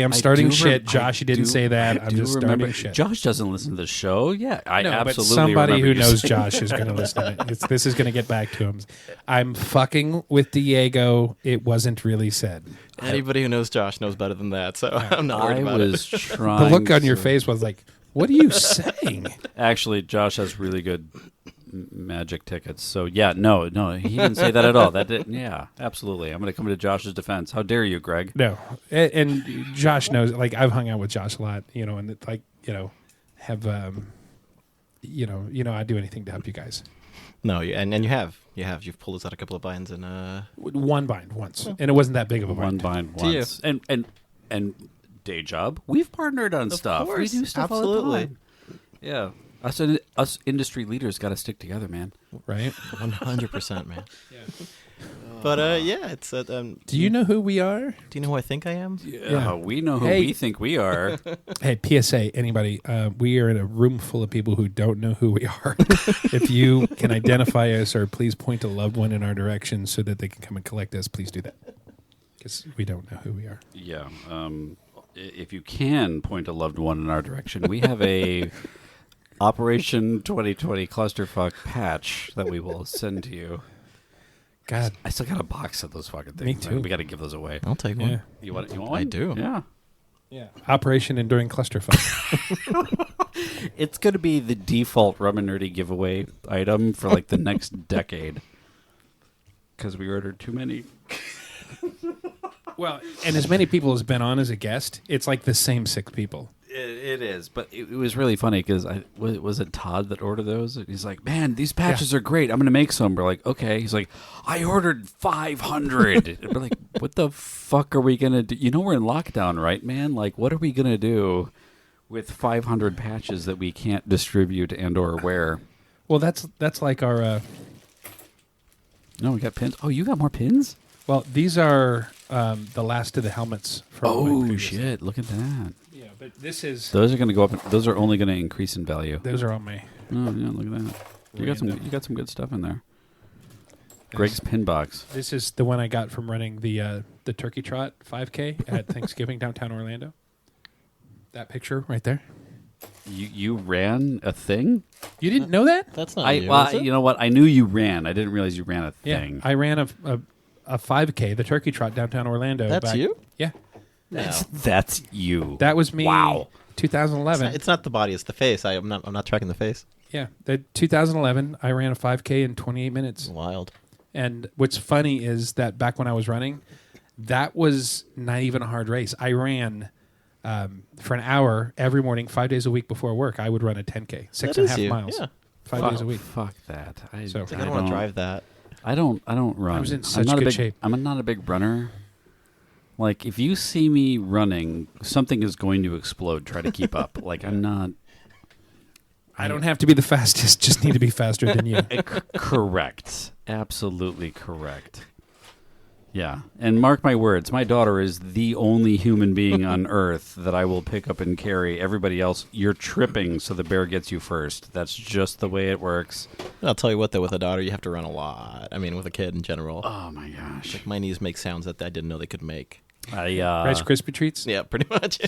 I'm starting shit. Josh, you didn't say that. I'm just starting shit. Josh doesn't listen to the show. Yeah, I No, absolutely but somebody remember who you knows saying Josh is going to listen to it. This is going to get back to him. I'm fucking with Diego. It wasn't really said. Anybody who knows Josh knows better than that, so I'm not worried I about was it. trying. The look on your to- face was like, what are you saying? Actually, Josh has really good magic tickets. So yeah, no, he didn't say that at all. That didn't. Yeah, absolutely. I'm going to come to Josh's defense. How dare you, Greg? No. And Josh knows, like, I've hung out with Josh a lot, and it's like, have, I'd do anything to help you guys. No, and you've pulled us out a couple of binds, and One bind once. And it wasn't that big of a One bind. bind once. And day job. We've partnered on stuff. course, We do stuff all the absolutely. time. Yeah. Us industry leaders got to stick together, man. Right? 100%, man. But yeah, it's. Do you know who we are? Do you know who I think I am? Yeah, we know who Hey. we think we are. Hey, PSA, anybody, we are in a room full of people who don't know who we are. If you can identify us or please point a loved one in our direction so that they can come and collect us, please do that. Because we don't know who we are. Yeah. If you can point a loved one in our direction, we have a Operation 2020 clusterfuck patch that we will send to you. God, I still got a box of those fucking things. Me too. We got to give those away. I'll take yeah, one. You want one? I do. Yeah. yeah. Operation Enduring Clusterfuck. It's going to be the default Rum and Nerdy giveaway item for like the next decade. Because we ordered too many. Well, and as many people as been on as a guest, it's like the same 6 people. It is, but it was really funny because was it Todd that ordered those? He's like, "Man, these patches are great. I'm going to make some." We're like, "Okay." He's like, "I ordered 500." We're like, "What the fuck are we going to do? You know we're in lockdown, right, man? Like, what are we going to do with 500 patches that we can't distribute and or wear?" Well, that's like our. No, we got pins. Oh, you got more pins? Well, these are the last of the helmets. From my Oh previous- shit! Look at that. Yeah, but this is. Those are going to go up. Those are only going to increase in value. Those are on my. Oh yeah, look at that. You got some good stuff in there. Greg's pin box. This is the one I got from running the Turkey Trot 5K at Thanksgiving downtown Orlando. That picture right there. You ran a thing? You didn't know that? That's not you, Well, is it? you know what? I knew you ran. I didn't realize you ran a Yeah, thing. I ran a 5K, the Turkey Trot downtown Orlando. That's you? Yeah, No. That's you. that was me. Wow. 2011. It's not the body; it's the face. I'm not tracking the face. Yeah, the 2011. I ran a 5K in 28 minutes. Wild. And what's funny is that back when I was running, that was not even a hard race. I ran for an hour every morning, 5 days a week before work. I would run a 10K, six That and a is half you, miles, yeah. 5 days a week. Fuck that. So- I don't want to drive that. I don't run. I was in I'm such not a good big, shape. I'm not a big runner. Like if you see me running, something is going to explode. Try to keep up. Like I'm not. I don't have to be the fastest; just need to be faster than you. Correct. Absolutely correct. Yeah. And mark my words, my daughter is the only human being on earth that I will pick up and carry. Everybody else, you're tripping, so the bear gets you first. That's just the way it works. I'll tell you what, though, with a daughter, you have to run a lot. I mean, with a kid in general. Oh, my gosh. Like my knees make sounds that I didn't know they could make. Rice Krispie treats. Yeah, pretty much.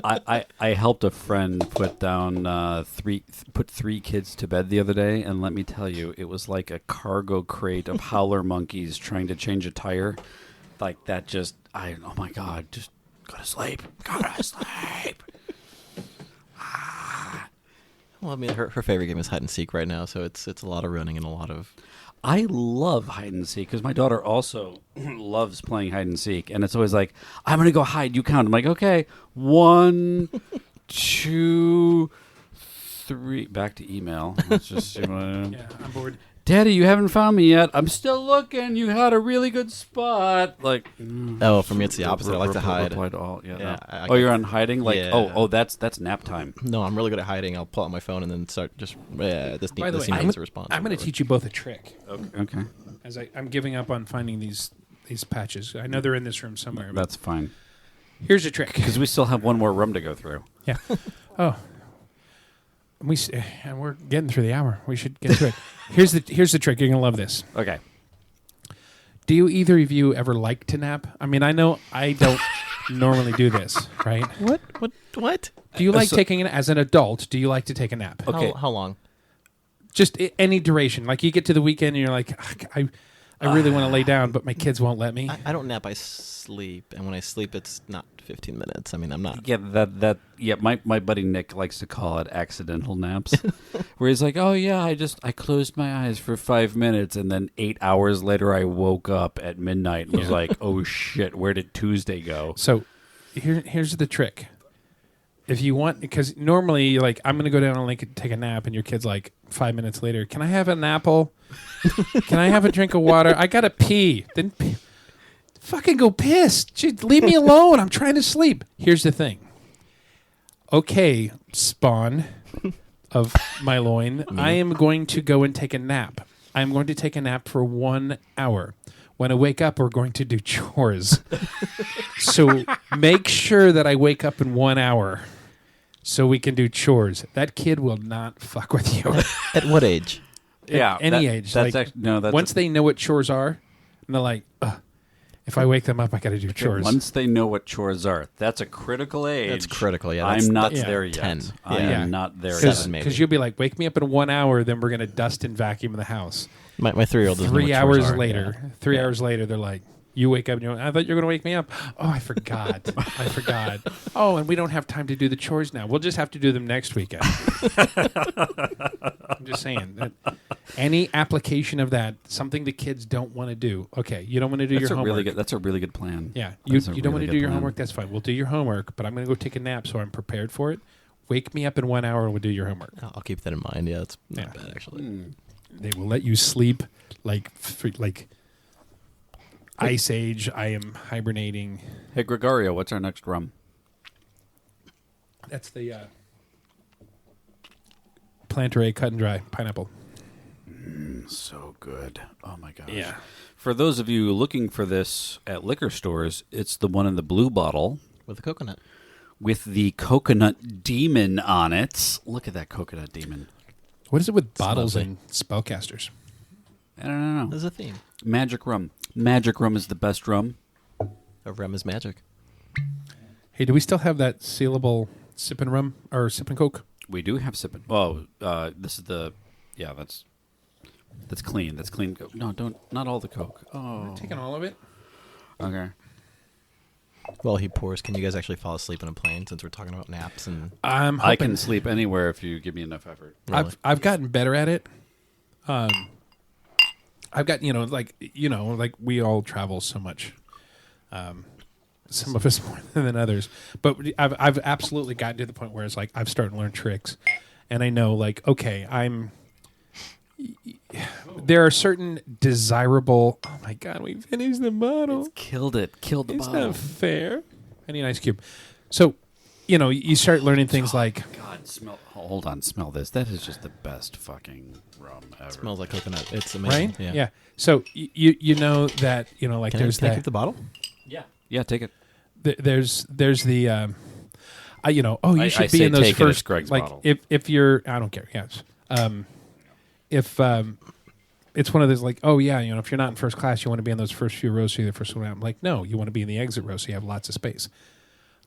I helped a friend put down three kids to bed the other day, and let me tell you, it was like a cargo crate of howler monkeys trying to change a tire. Like that, oh my god, just go to sleep, go to sleep. Well, I mean, her favorite game is hide and seek right now, so it's a lot of running and a lot of. I love hide and seek because my daughter also loves playing hide and seek, and it's always like, I'm gonna go hide, you count. I'm like, okay, 1, 2, 3. Back to email. Let's just see what Yeah, I'm bored. Daddy, you haven't found me yet. I'm still looking. You had a really good spot. Like, Oh, for me, it's the opposite. I like to hide. Reply to all. Yeah. Yeah, no. I Oh, you're on hiding. Like, Yeah. oh, that's nap time. No, I'm really good at hiding. I'll pull out my phone and then start just. Yeah, this By the way, needs a response. I'm going to teach you both a trick. Okay, As I'm giving up on finding these patches. I know they're in this room somewhere. But that's fine. here's a trick. Because we still have one more rum to go through. Yeah. Oh. And we're getting through the hour. We should get to it. Here's the trick. You're gonna love this. Okay. Do you either of you ever like to nap? I mean, I know I don't normally do this, right? What? Do you like taking as an adult? Do you like to take a nap? Okay. How long? Just any duration. Like you get to the weekend and you're like, I really want to lay down, but my kids won't let me. I don't nap. I sleep, and when I sleep, it's not 15 minutes. I mean, I'm not. Yeah, my buddy Nick likes to call it accidental naps, where he's like, oh yeah, I closed my eyes for 5 minutes, and then 8 hours later I woke up at midnight and was like, oh shit, where did Tuesday go? So here's the trick. If you want, because normally you're like, I'm going to go down and take a nap, and your kid's like 5 minutes later, can I have an apple? Can I have a drink of water? I got to pee. Then fucking go piss. Just leave me alone. I'm trying to sleep. Here's the thing. Okay, spawn of my loin, I am going to go and take a nap. I'm going to take a nap for 1 hour. When I wake up, we're going to do chores. So make sure that I wake up in 1 hour so we can do chores. That kid will not fuck with you. At what age? Yeah, At any age. That's Like, actually, no. That's once they know what chores are, and they're like, ugh. If I wake them up, I got to do chores. Once they know what chores are, that's a critical age. That's critical, yeah. I'm not that's there yet. 10. I Yeah. am not there Seven, yet. maybe. Because you'll be like, wake me up in 1 hour, then we're going to dust and vacuum the house. My 3-year-old doesn't know 3 what chores hours are. later, Yeah. 3 hours later, they're like, you wake up and you're like, I thought you were going to wake me up. Oh, I forgot. I forgot. Oh, and we don't have time to do the chores now. We'll just have to do them next weekend. I'm just saying that any application of that, something the kids don't want to do. Okay, you don't want to do That's your a homework. really good. That's a really good plan. Yeah, you That's a don't want really to good do your plan. homework. That's fine. We'll do your homework, but I'm going to go take a nap so I'm prepared for it. Wake me up in 1 hour and we'll do your homework. I'll keep that in mind. Yeah, it's not Yeah. bad, actually. They will let you sleep like Ice Age. I am hibernating. Hey, Gregorio, what's our next rum? That's the Plantaray cut and dry pineapple. So good. Oh my gosh. Yeah. For those of you looking for this at liquor stores, it's the one in the blue bottle With the coconut. with the coconut demon on it. Look at that coconut demon. What is it with bottles lovely. and spellcasters? I don't know. There's a theme. Magic rum. Magic rum is the best rum. A rum is magic. Hey, do we still have that sealable sipping rum or sipping Coke? We do have sipping. Oh, this is the. Yeah, that's clean. That's clean. No, don't. Not all the Coke. Oh, Taking all of it? okay. While he pours, can you guys actually fall asleep on a plane since we're talking about naps? And I'm I hoping. can sleep anywhere if you give me enough effort. Really? I've gotten better at it. I've got like we all travel so much. Some of us more than others, but I've absolutely gotten to the point where it's like I've started to learn tricks, and I know like okay, there are certain desirable. Oh my god, we finished the bottle. Killed it. Killed the It's bottle. not fair. I need an ice cube. So, you start learning things like God, smell. Hold on, smell this. That is just the best fucking rum ever. smells like coconut. It's amazing. right. Yeah. So you know that like Can, there's I, can I that. keep the bottle? Yeah, take it. There's the you should I be say in those take it as first Greg's like bottle. if you're I don't care yes if it's one of those like if you're not in first class you want to be in those first few rows so you're the first one out. I'm like no, you want to be in the exit row so you have lots of space.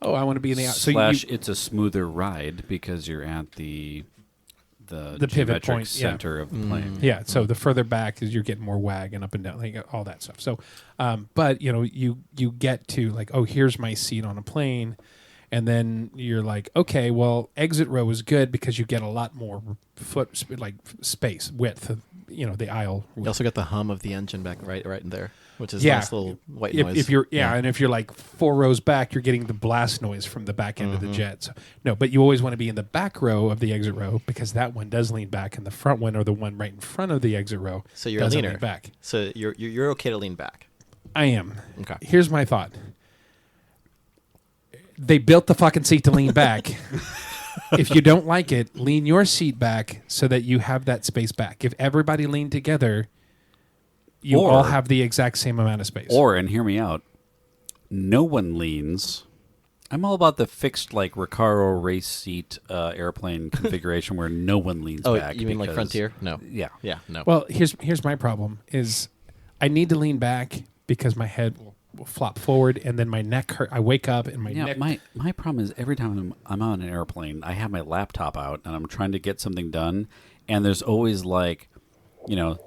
Oh, I want to be in the so Slash, it's a smoother ride because you're at the pivot geometric point, yeah. center of the plane. yeah, so the further back is you're getting more wag and up and down, like all that stuff. So, but you get to like, oh, here's my seat on a plane, and then you're like, okay, well, exit row is good because you get a lot more space width, the aisle. You also got the hum of the engine back right in there, which is Yeah. a nice little white If, noise. if you're and if you're like 4 rows back, you're getting the blast noise from the back end of the jet. So, no, but you always want to be in the back row of the exit row because that one does lean back, and the front one or the one right in front of the exit row. So you're a doesn't leaner. lean back. So you're okay to lean back. I am. Okay. Here's my thought. They built the fucking seat to lean back. If you don't like it, lean your seat back so that you have that space back. If everybody leaned together, you Or- all have the exact same amount of space. Or, and hear me out, no one leans. I'm all about the fixed, like, Recaro race seat airplane configuration where no one leans Oh, back. you mean like because- Frontier? No. Yeah. Yeah, no. Well, here's my problem is I need to lean back because my head will flop forward and then my neck hurt. I wake up and my Yeah, neck. my problem is every time I'm on an airplane, I have my laptop out and I'm trying to get something done, and there's always like,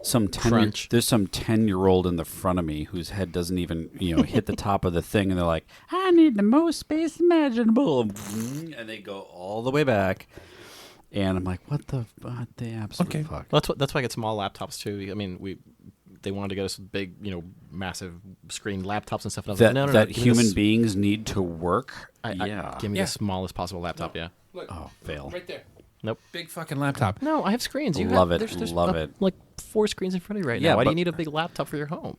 some Crunch. there's some 10-year-old in the front of me whose head doesn't even hit the top of the thing, and they're like, I need the most space imaginable, and they go all the way back, and I'm like, what the absolute Okay. fuck? Well, that's why I get small laptops too. I mean, they wanted to get us big, massive screen laptops and stuff. And I was That like, no, that give me human this- beings need to work. give me Yeah. the smallest possible laptop. Yeah. Look, Oh, fail. right there. Nope. Big fucking laptop. No, I have screens. You Love have, it, There's love it. Like 4 screens in front of you right Yeah, now. Why do but- you need a big laptop for your home?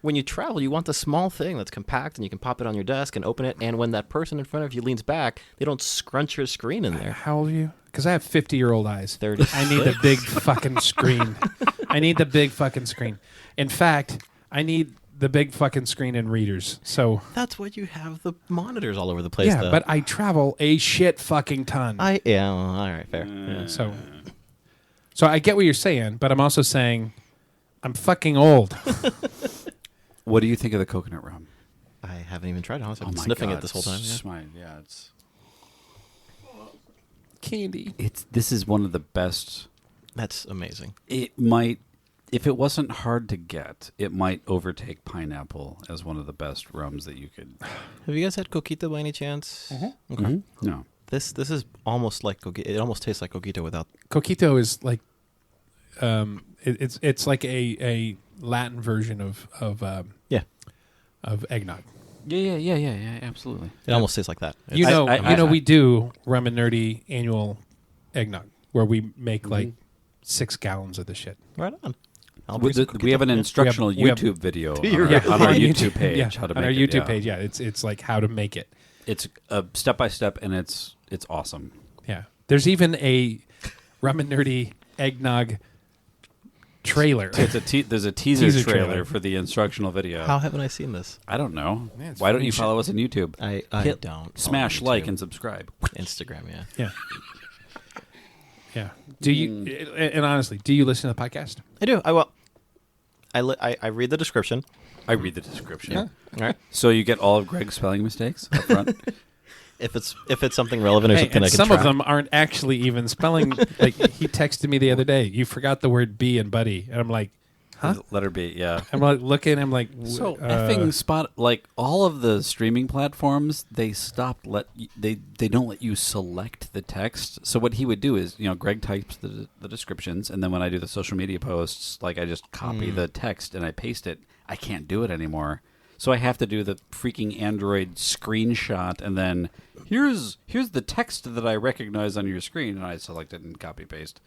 When you travel, you want the small thing that's compact and you can pop it on your desk and open it. And when that person in front of you leans back, they don't scrunch your screen in there. How old are you? Because I have 50-year-old eyes. 30. I need the big fucking screen. I need the big fucking screen. In fact, I need the big fucking screen in readers. So That's why you have the monitors all over the place. yeah, though. but I travel a shit fucking ton. all right, fair. Yeah. So I get what you're saying, but I'm also saying I'm fucking old. What do you think of the coconut rum? I haven't even tried it. Honestly, Oh I've been my sniffing God, it this whole time. it's Candy. This is one of the best. That's amazing. It might, if it wasn't hard to get, it might overtake pineapple as one of the best rums that you could. Have you guys had coquito by any chance? Mm-hmm. Okay. Mm-hmm. No. This is almost like coquito. It almost tastes like coquito without. Coquito is like, it's like a Latin version of eggnog. Yeah, absolutely. It almost tastes like that. You It's- know, we do Rum and Nerdy annual eggnog where we make like 6 gallons of the shit. Right on. I'll bring some We have an coquito. instructional we have- YouTube video Yeah, on our YouTube page. Yeah, how to on make our it, YouTube yeah. page. Yeah, it's like how to make it. It's a step by step, and it's awesome. Yeah, there's even a Rum and Nerdy eggnog trailer. There's a teaser Teaser trailer trailer. for the instructional video. How haven't I seen this? I don't know. Yeah, it's Why don't funny you shit. follow us on YouTube? I Hit don't. Smash on like YouTube. and subscribe. Instagram. Yeah. Yeah, yeah. Do you? And honestly, do you listen to the podcast? I do. I read the description. I read the description. All right. So you get all of Greg's spelling mistakes up front. If it's something relevant or Hey, something and I can some of track. them aren't actually even spelling. Like he texted me the other day. You forgot the word "b" in buddy, and I'm like, huh? Letter B, yeah. I'm like looking. I'm like, So effing spot, like all of the streaming platforms, they stopped they don't let you select the text. So what he would do is, Greg types the descriptions, and then when I do the social media posts, like I just copy the text and I paste it. I can't do it anymore. So I have to do the freaking Android screenshot, and then here's the text that I recognize on your screen, and I select it and copy paste.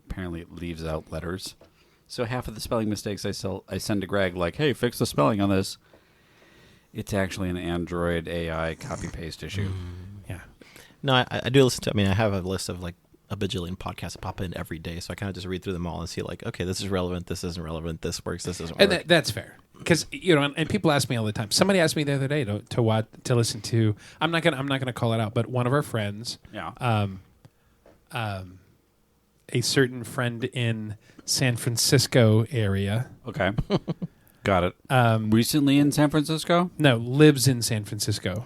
Apparently, it leaves out letters. So half of the spelling mistakes I send to Greg, like, "Hey, fix the spelling on this." It's actually an Android AI copy paste issue. yeah. No, I do listen to. I mean, I have a list of like a bajillion podcasts that pop in every day, so I kind of just read through them all and see like, okay, this is relevant, this isn't relevant, this works, this doesn't work. And that's fair because and people ask me all the time. Somebody asked me the other day to listen to. I'm not gonna call it out, but one of our friends, Yeah. a certain friend in San Francisco area, Okay. Got it. Recently in San Francisco? no, lives in San Francisco.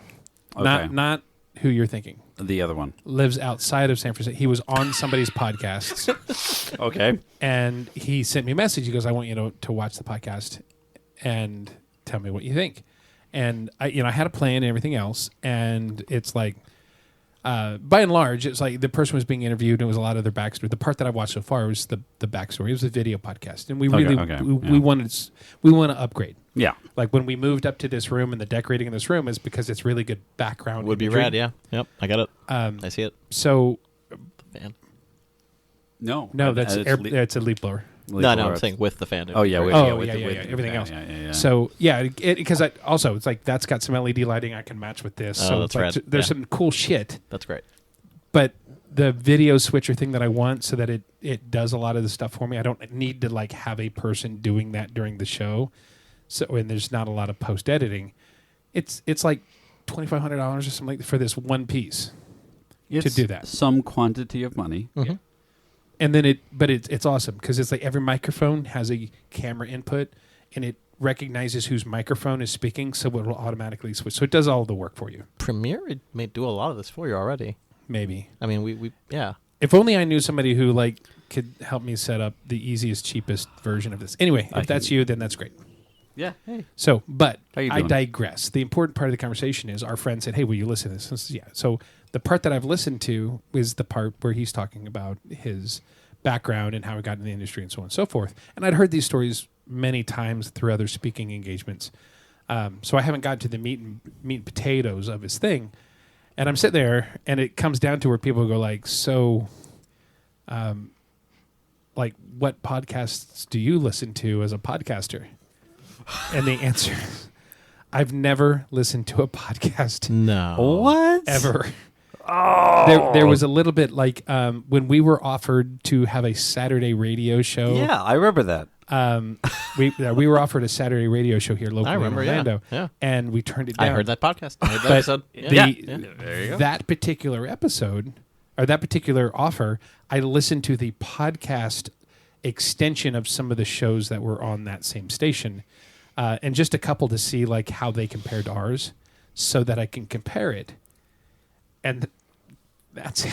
Okay. Not who you're thinking. The other one. Lives outside of San Francisco. He was on somebody's podcasts, Okay. and he sent me a message. He goes, "I want you to watch the podcast and tell me what you think." And I had a plan and everything else, and it's like, by and large, it's like the person was being interviewed, and it was a lot of their backstory. The part that I watched so far was the backstory. It was a video podcast, and we Okay, really okay, we yeah. want to upgrade. Yeah. Like when we moved up to this room, and the decorating in this room is because it's really good background. would be imagery. rad. Yeah. Yep. I got it. I see it. So Fan. No. no, that's it's a leaf blower. No, I'm saying with the fan. Oh, yeah. Right. With, Oh, with yeah, the- yeah, with yeah, the- everything yeah, else. Yeah. So yeah, because also it's like that's got some LED lighting I can match with this. Oh, So that's it's like rad. there's Yeah. some cool shit. That's great. But the video switcher thing that I want so that it does a lot of the stuff for me. I don't need to like have a person doing that during the show. So and there's not a lot of post editing. It's like $2,500 or something like for this one piece It's to do that. some quantity of money. And then it's awesome because it's like every microphone has a camera input and it recognizes whose microphone is speaking, so it will automatically switch. So it does all the work for you. Premiere it may do a lot of this for you already. Maybe. I mean, we yeah. If only I knew somebody who like could help me set up the easiest, cheapest version of this. Anyway, if that's you, then that's great. Yeah. Hey. So, but How you I doing? digress. The important part of the conversation is our friend said, "Hey, will you listen to this?" And I said, yeah. So the part that I've listened to is the part where he's talking about his background and how he got in the industry and so on and so forth. And I'd heard these stories many times through other speaking engagements. So I haven't gotten to the meat and potatoes of his thing. And I'm sitting there, and it comes down to where people go like, so, like, what podcasts do you listen to as a podcaster? And the answer, I've never listened to a podcast No. What? ever. Oh. There was a little bit like when we were offered to have a Saturday radio show. Yeah, I remember that. We were offered a Saturday radio show here locally I remember, in yeah. Orlando, Yeah. and we turned it down. I heard that podcast. I heard that But episode. Yeah. that particular episode or that particular offer, I listened to the podcast extension of some of the shows that were on that same station. and just a couple to see like how they compare to ours, so that I can compare it. And that's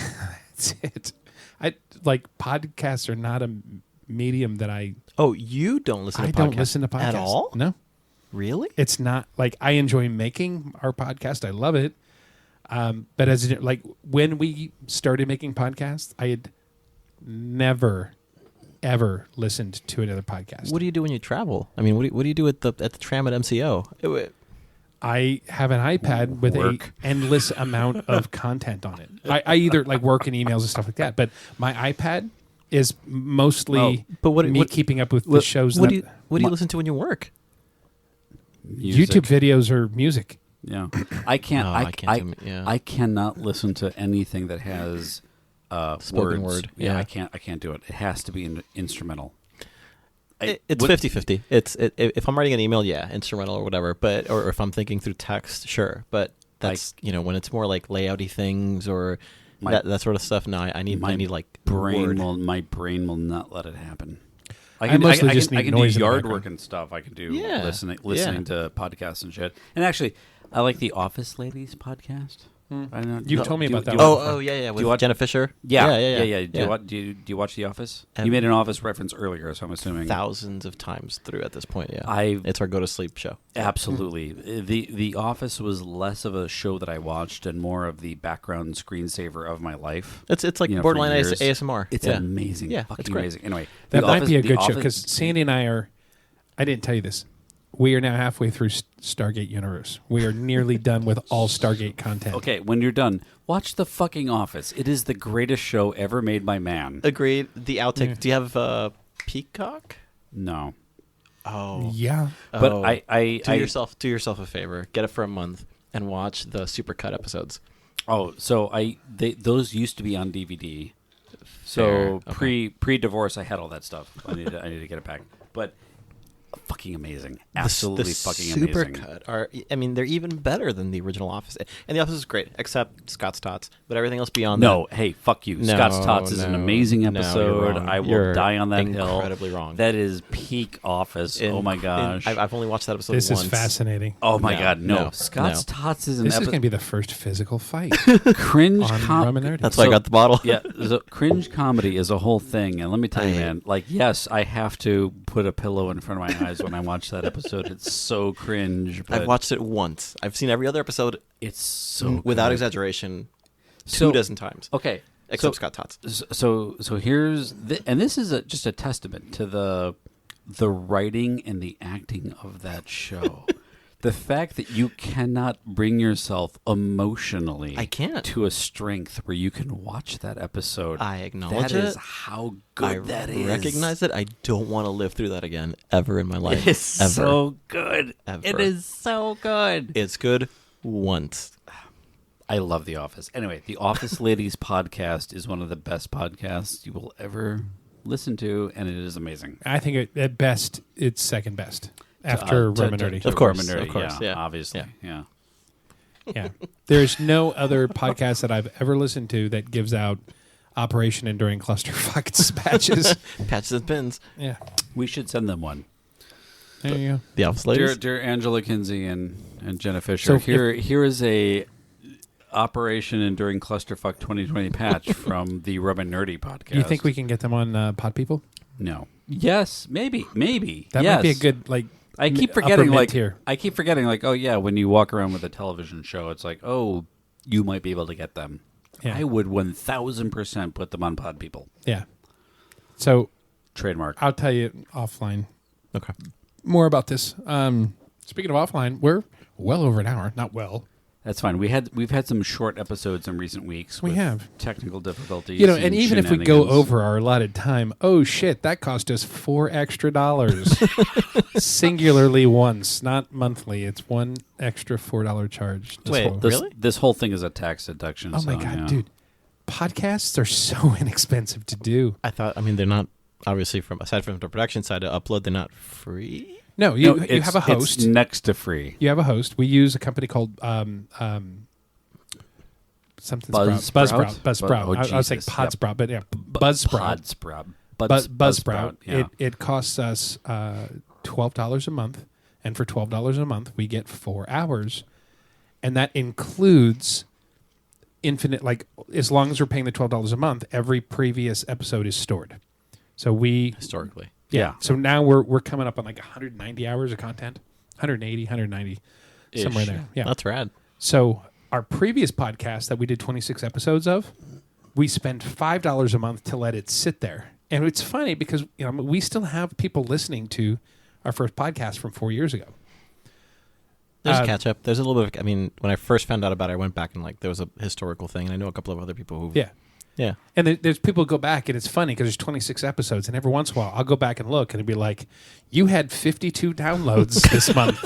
it. I like podcasts are not a medium that I. Oh, you don't listen to podcasts? I don't listen to podcasts at all? No. Really? It's not like I enjoy making our podcast. I love it. But as like when we started making podcasts, I had never, ever listened to another podcast. What do you do when you travel? I mean, what do you do at the tram at MCO? I have an iPad with an endless amount of content on it. I either like work in emails and stuff like that, but my iPad is mostly keeping up with the shows. What do you listen to when you work? Music. YouTube videos or music. Yeah, I can't. I cannot listen to anything that has spoken words. word. Yeah, I can't do it. It has to be instrumental. It's 50-50. If I'm writing an email, yeah, instrumental or whatever. But or if I'm thinking through text, sure. But that's when it's more like layouty things or that sort of stuff. No, I need like brain. My brain will not let it happen. I can do yard work and stuff. I can do listening to podcasts and shit. And actually, I like the Office Ladies podcast. I don't know. You told me about that. Oh yeah. With Jenna Fisher. Yeah. Do you watch The Office? You made an Office reference earlier, so I'm assuming thousands of times through at this point. Yeah, it's our go to sleep show. Absolutely. The Office was less of a show that I watched and more of the background screensaver of my life. It's like borderline ASMR. It's amazing. Yeah, fucking it's great. amazing. Anyway, that might be a good show because Sandy and I are. I didn't tell you this. We are now halfway through Stargate Universe. We are nearly done with all Stargate content. Okay, when you're done, watch The fucking Office. It is the greatest show ever made by man. Agreed. The outtake. Yeah. Do you have Peacock? No. Oh. Yeah. But I do yourself a favor. Get it for a month and watch the supercut episodes. Oh, so those used to be on DVD. So pre-divorce, I had all that stuff. I need to get it back. But fucking amazing. Absolutely fucking amazing. Supercut are, I mean, they're even better than the original Office. And the Office is great, except Scott's Tots. But everything else beyond that. No, hey, fuck you. Scott's Tots is an amazing episode. I will die on that hill. Incredibly wrong. That is peak Office. Oh my gosh. I've only watched that episode once. This is fascinating. Oh my god, no. Scott's Tots is an episode. This is going to be the first physical fight. Cringe comedy. That's why I got the bottle. Yeah, cringe comedy is a whole thing. And let me tell you, man, like, yes, I have to put a pillow in front of my eyes when I watch that episode. It's so cringe. But I've watched it once. I've seen every other episode. It's so without good. Exaggeration, 2 dozen times. Okay, except Scott Tots. So here's and this is just a testament to the writing and the acting of that show. The fact that you cannot bring yourself emotionally to a strength where you can watch that episode. I acknowledge that is how good that is. I recognize it. I don't want to live through that again ever in my life. It is so good. Ever. It is so good. It's good once. I love The Office. Anyway, The Office Ladies podcast is one of the best podcasts you will ever listen to, and it is amazing. I think at best, it's second best. After Rum and Nerdy. Of course, yeah, obviously. Yeah. There's no other podcast that I've ever listened to that gives out Operation Enduring Clusterfuck patches. Patches and pins. Yeah. We should send them one. There you go. The Office Ladies. Dear Angela Kinsey and Jenna Fisher, here is a Operation Enduring Clusterfuck 2020 patch from the Rum and Nerdy podcast. You think we can get them on Pod People? No. Yes, maybe. That might be a good, like, I keep forgetting, like, oh yeah, when you walk around with a television show, it's like, oh, you might be able to get them. Yeah. I would 1,000% put them on Pod People. Yeah. So trademark. I'll tell you offline. Okay. More about this. Speaking of offline, we're well over an hour. Not well. That's fine. We've had some short episodes in recent weeks. We have technical difficulties. You know, and even if we go over our allotted time, oh shit, that cost us $4 extra. Singularly once, not monthly. It's one extra $4 charge. Really? This whole thing is a tax deduction. Oh my god, dude! Podcasts are so inexpensive to do. I thought. I mean, they're not obviously aside from the production side to upload. They're not free. No, you have a host. It's next to free. You have a host. We use a company called something Buzzsprout. Buzzsprout. I was saying Podsprout, but yeah, Buzzsprout. Buzzsprout. It costs us $12 a month, And for $12 a month, we get 4 hours. And that includes infinite, like, as long as we're paying the $12 a month, every previous episode is stored. So we... Historically. Yeah. So now we're coming up on like 190 hours of content. 180, 190, somewhere there. Yeah. That's rad. So our previous podcast that we did 26 episodes of, we spent $5 a month to let it sit there. And it's funny because we still have people listening to our first podcast from 4 years ago. There's a catch up. There's a little bit of, when I first found out about it, I went back and there was a historical thing, and I know a couple of other people who. Yeah. Yeah. And there's people who go back, and it's funny because there's 26 episodes, and every once in a while I'll go back and look, and it'd be like, you had 52 downloads this month.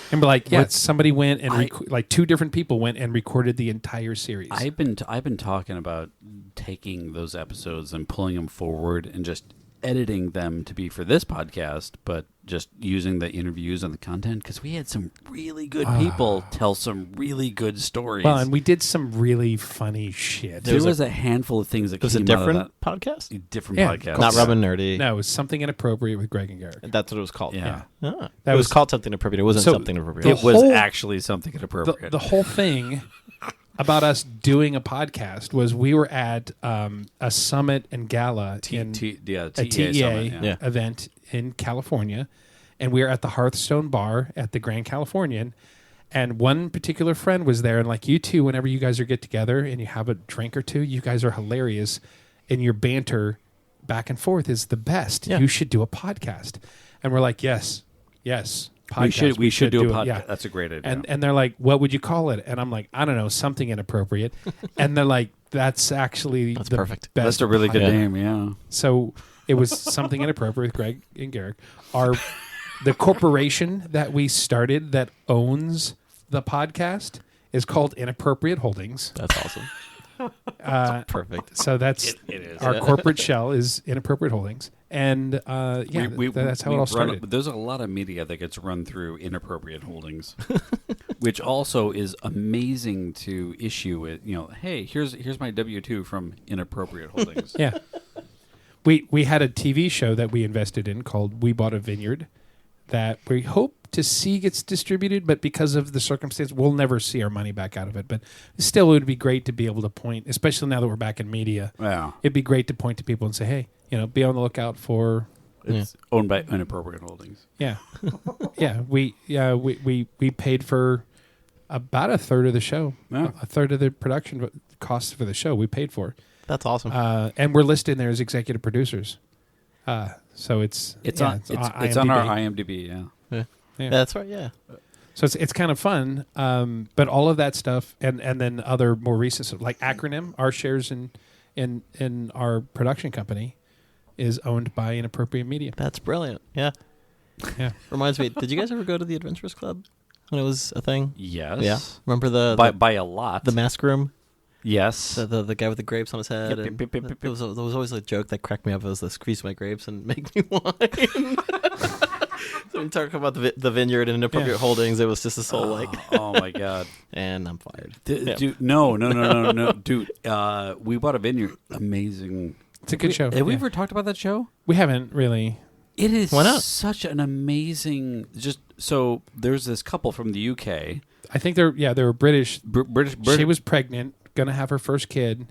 And be like, yeah, somebody went and like 2 different people went and recorded the entire series. I've been talking about taking those episodes and pulling them forward and just editing them to be for this podcast, but just using the interviews and the content because we had some really good people tell some really good stories. Well, and we did some really funny shit. There was a handful of things that came a different out of that. podcast? Different Yeah, podcast. Not Robin Nerdy. No, it was Something Inappropriate with Greg and Garrett. That's what it was called. Yeah. Ah. That It was was- called something appropriate. It wasn't So something appropriate. It was whole- actually something inappropriate. The whole thing about us doing a podcast was we were at a summit and gala in a TEA TEA summit, yeah. event in California, and we were at the Hearthstone Bar at the Grand Californian, and one particular friend was there, and like you two, whenever you guys are get together and you have a drink or two, you guys are hilarious, and your banter back and forth is the best. Yeah. You should do a podcast. And we're like, yes, podcast. We should do a it. podcast. Yeah. That's a great idea. And they're like, what would you call it? And I'm like, I don't know, something inappropriate. And they're like, that's actually That's the perfect. best that's a really good podcast. name, yeah. So it was Something Inappropriate with Greg and Garrick. The corporation that we started that owns the podcast is called Inappropriate Holdings. That's awesome. That's perfect. So that's It is. our corporate shell is Inappropriate Holdings. And that's how it all started. There's a lot of media that gets run through Inappropriate Holdings, which also is amazing to issue with. Hey, here's my W-2 from Inappropriate Holdings. Yeah. We had a TV show that we invested in called We Bought a Vineyard that we hope to see gets distributed, but because of the circumstance, we'll never see our money back out of it. But still, it would be great to be able to point, especially now that we're back in media. Yeah. It'd be great to point to people and say, hey, be on the lookout for... It's owned by Inappropriate Holdings. Yeah. We paid for about a third of the show. Yeah. A third of the production costs for the show we paid for. That's awesome. And we're listed there as executive producers. So it's on our IMDb, yeah. Yeah. That's right, yeah. So it's kind of fun. But all of that stuff and then other more recent stuff, like Acronym, our shares in our production company is owned by Inappropriate Media. That's brilliant. Yeah. Yeah. Reminds me, did you guys ever go to the Adventurers Club when it was a thing? Yes. Yeah. Remember the by a lot. the mask room? Yes. The guy with the grapes on his head. Yep, and yep, yep, yep, yep. There was always a joke that cracked me up. It was the squeeze my grapes and make me wine. So we talk about the vineyard and Inappropriate Holdings. It was just this whole Oh my god. and I'm fired. Dude, no, dude. We Bought a Vineyard. Amazing. It's a good show. Have we Yeah. ever talked about that show? We haven't really. It is Why not? such an amazing. So there's this couple from the UK. I think they were British. British. She was pregnant, going to have her first kid.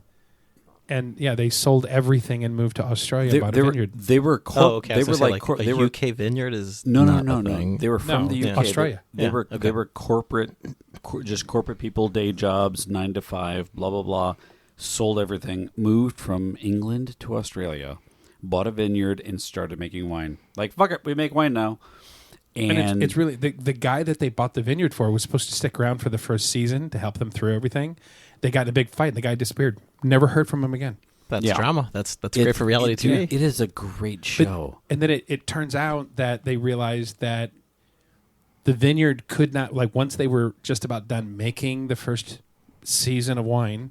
And they sold everything and moved to Australia and bought a vineyard. They were. Okay. They were like. a They were UK vineyard is No. not a thing. They were from the UK. Australia. They were corporate, just corporate people, day jobs, 9 to 5, blah blah blah. Sold everything, moved from England to Australia, bought a vineyard, and started making wine. Like fuck it, we make wine now. And it's really the guy that they bought the vineyard for was supposed to stick around for the first season to help them through everything. They got in a big fight, and the guy disappeared. Never heard from him again. That's drama. That's great for reality TV. It is a great show. And then it turns out that they realized that the vineyard could not, like, once they were just about done making the first season of wine,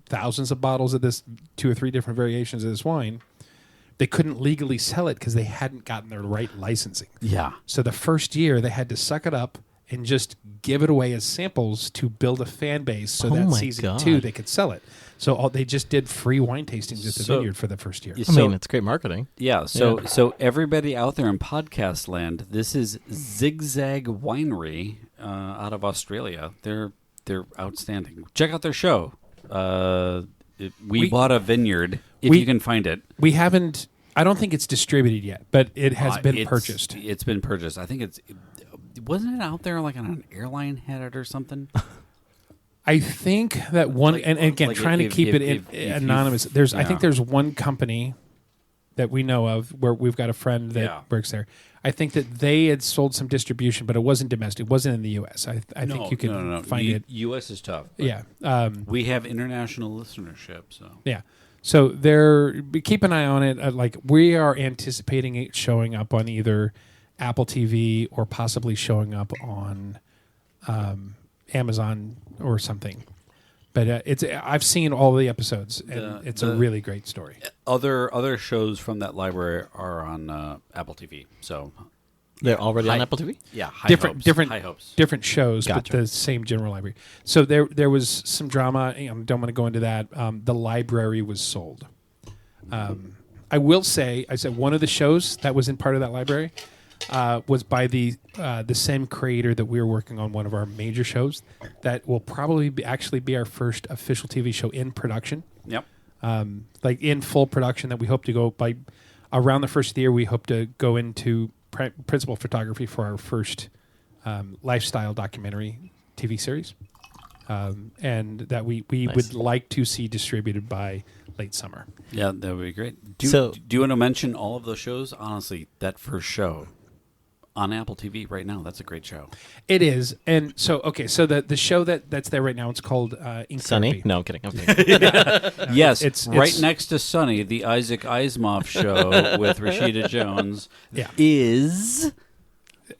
thousands of bottles of this, 2 or 3 different variations of this wine, they couldn't legally sell it because they hadn't gotten their right licensing. Yeah. So the first year they had to suck it up and just give it away as samples to build a fan base so Oh that my season God. 2 they could sell it. So they just did free wine tastings at the vineyard for the first year. I mean, it's great marketing. Yeah. So everybody out there in podcast land, this is Zigzag Winery out of Australia. They're outstanding. Check out their show. We bought a vineyard if you can find it. We haven't. I don't think it's distributed yet, but it has been purchased. It's been purchased. I think wasn't it out there like on an airline had it or something? I think that one, and again, trying to keep it anonymous. I think there's one company that we know of where we've got a friend that works there. I think that they had sold some distribution, but it wasn't domestic. It wasn't in the U.S. I think you can find it. U.S. is tough. Yeah. We have international listenership, so. Yeah. So keep an eye on it. Like we are anticipating it showing up on either Apple TV or possibly showing up on Amazon or something. But I've seen all the episodes, and it's a really great story. Other shows from that library are on Apple TV. So they're already on Apple TV. Yeah, different shows, Gotcha. but the same general library. So there was some drama. I don't want to go into that. The library was sold. I will say, one of the shows that was in part of that library was by the same creator that we were working on one of our major shows. That will probably actually be our first official TV show in production. Yep. Like in full production, that we hope to go by around the first year. We hope to go into principal photography for our first lifestyle documentary TV series, and that we would like to see distributed by late summer. Yeah, that would be great. Do you want to mention all of those shows? Honestly, that first show on Apple TV right now, that's a great show. It is. And so the show that's there right now, it's called Ink Sunny? Therapy. No, I'm kidding. I'm kidding. Yes, it's right next to Sunny, the Isaac Asimov show with Rashida Jones is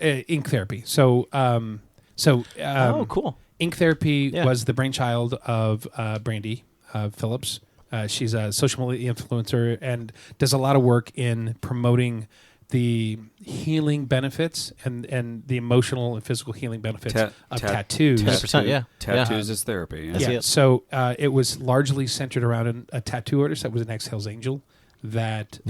Ink Therapy. So oh, cool. Ink Therapy was the brainchild of Brandy Phillips. She's a social media influencer and does a lot of work in promoting the healing benefits and the emotional and physical healing benefits of tattoos. 100%, yeah. Tattoos is therapy. Yeah. So it was largely centered around a tattoo artist that was an ex-Hells Angel that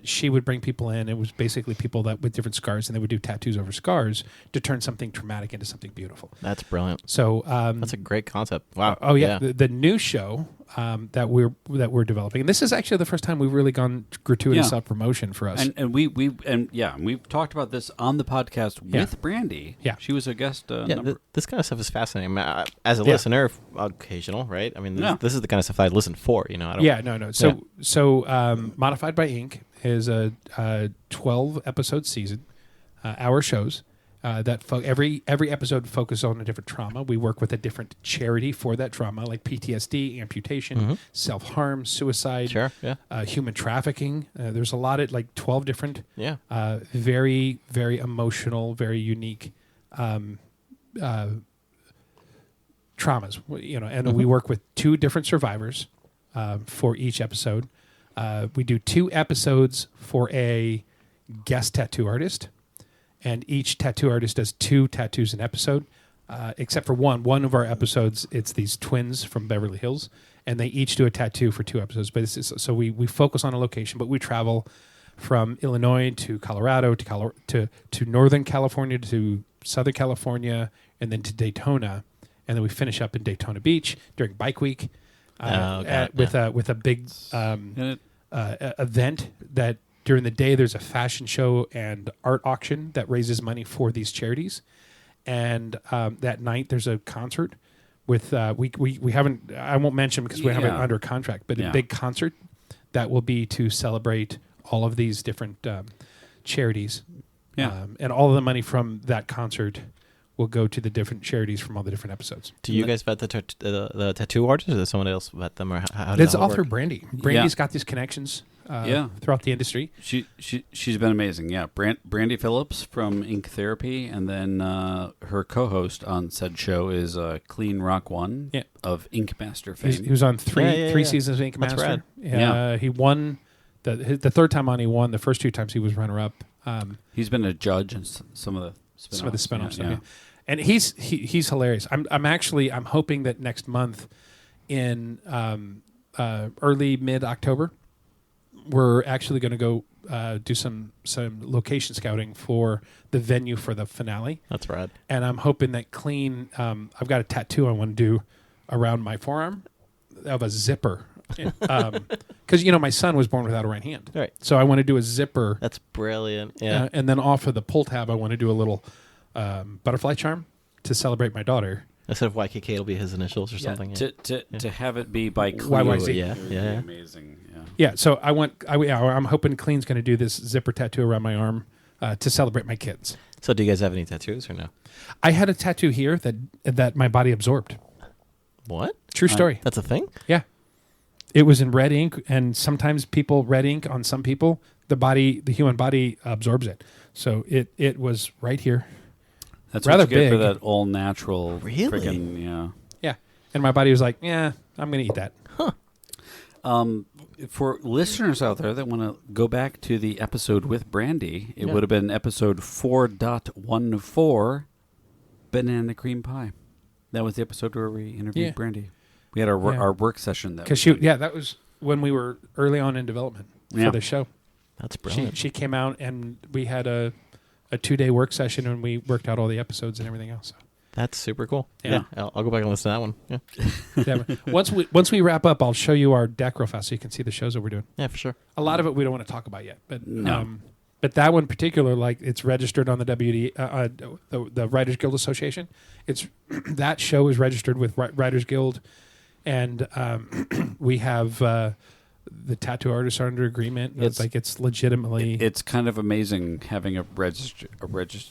she would bring people in. It was basically people that with different scars, and they would do tattoos over scars to turn something traumatic into something beautiful. That's brilliant. So that's a great concept. Wow. Oh yeah. The new show that we're developing, and this is actually the first time we've really gone gratuitous self promotion for us. And we've talked about this on the podcast with Brandy. Yeah, she was a guest. This kind of stuff is fascinating. As a listener, occasional, right? I mean, this is the kind of stuff I listen for. You know. So Modified by Ink is a 12 episode season, hour shows. That every episode focuses on a different trauma. We work with a different charity for that trauma, like PTSD, amputation, self-harm, suicide, human traumatic. There's a lot of 12 different, very, very emotional, very unique traumas. And we work with 2 different survivors for each episode. We do 2 episodes for a guest tattoo artist. And each tattoo artist does 2 tattoos an episode, except for one. One of our episodes, it's these twins from Beverly Hills, and they each do a tattoo for 2 episodes. But so we focus on a location, but we travel from Illinois to Colorado to Northern California to Southern California, and then to Daytona, and then we finish up in Daytona Beach during Bike Week with a big event that. During the day, there's a fashion show and art auction that raises money for these charities, and that night there's a concert with we haven't, I won't mention because we haven't under contract, but a big concert that will be to celebrate all of these different charities, and all of the money from that concert will go to the different charities from all the different episodes. Do you guys vet the tattoo artists, or does someone else vet them, or how does it's that all work? through Brandy. Brandy's got these connections. Throughout the industry, she's been amazing. Yeah, Brandy Phillips from Ink Therapy, and then her co-host on said show is Clean Rock One of Ink Master fame. He was on three seasons of Ink That's Master. Rad. He won the third time on. He won. The first 2 times he was runner up. He's been a judge in some of the spin-offs. And he's hilarious. I'm hoping that next month in early mid-October. We're actually going to go do some location scouting for the venue for the finale. That's rad. And I'm hoping that Clean. I've got a tattoo I want to do around my forearm of a zipper, because my son was born without a right hand. Right. So I want to do a zipper. That's brilliant. Yeah. And then off of the pull tab, I want to do a little butterfly charm to celebrate my daughter. Instead of YKK, it'll be his initials or something. To have it be by Clean. YYZ. Yeah. would be amazing. Yeah. Yeah, so I'm hoping Clean's going to do this zipper tattoo around my arm to celebrate my kids. So do you guys have any tattoos or no? I had a tattoo here that my body absorbed. What? True story. That's a thing? Yeah. It was in red ink, and sometimes red ink on some people, the human body absorbs it. So it was right here. That's rather what you get for big. that all natural. Really? Friggin', yeah. Yeah. And my body was like, yeah, I'm going to eat that. For listeners out there that want to go back to the episode with Brandy, it would have been episode 4.14, Banana Cream Pie. That was the episode where we interviewed Brandy. We had our work session. Because that was when we were early on in development for the show. That's brilliant. She came out, and we had a 2-day work session, and we worked out all the episodes and everything else. So. That's super cool. Yeah. I'll go back and listen to that one. Yeah. Once we wrap up, I'll show you our deck real fast so you can see the shows that we're doing. Yeah, for sure. A lot of it we don't want to talk about yet, but No. But that one in particular, like it's registered on the the Writers Guild Association. It's that show is registered with Writers Guild, and we have the tattoo artists are under agreement. It's legitimately. It's kind of amazing having a registered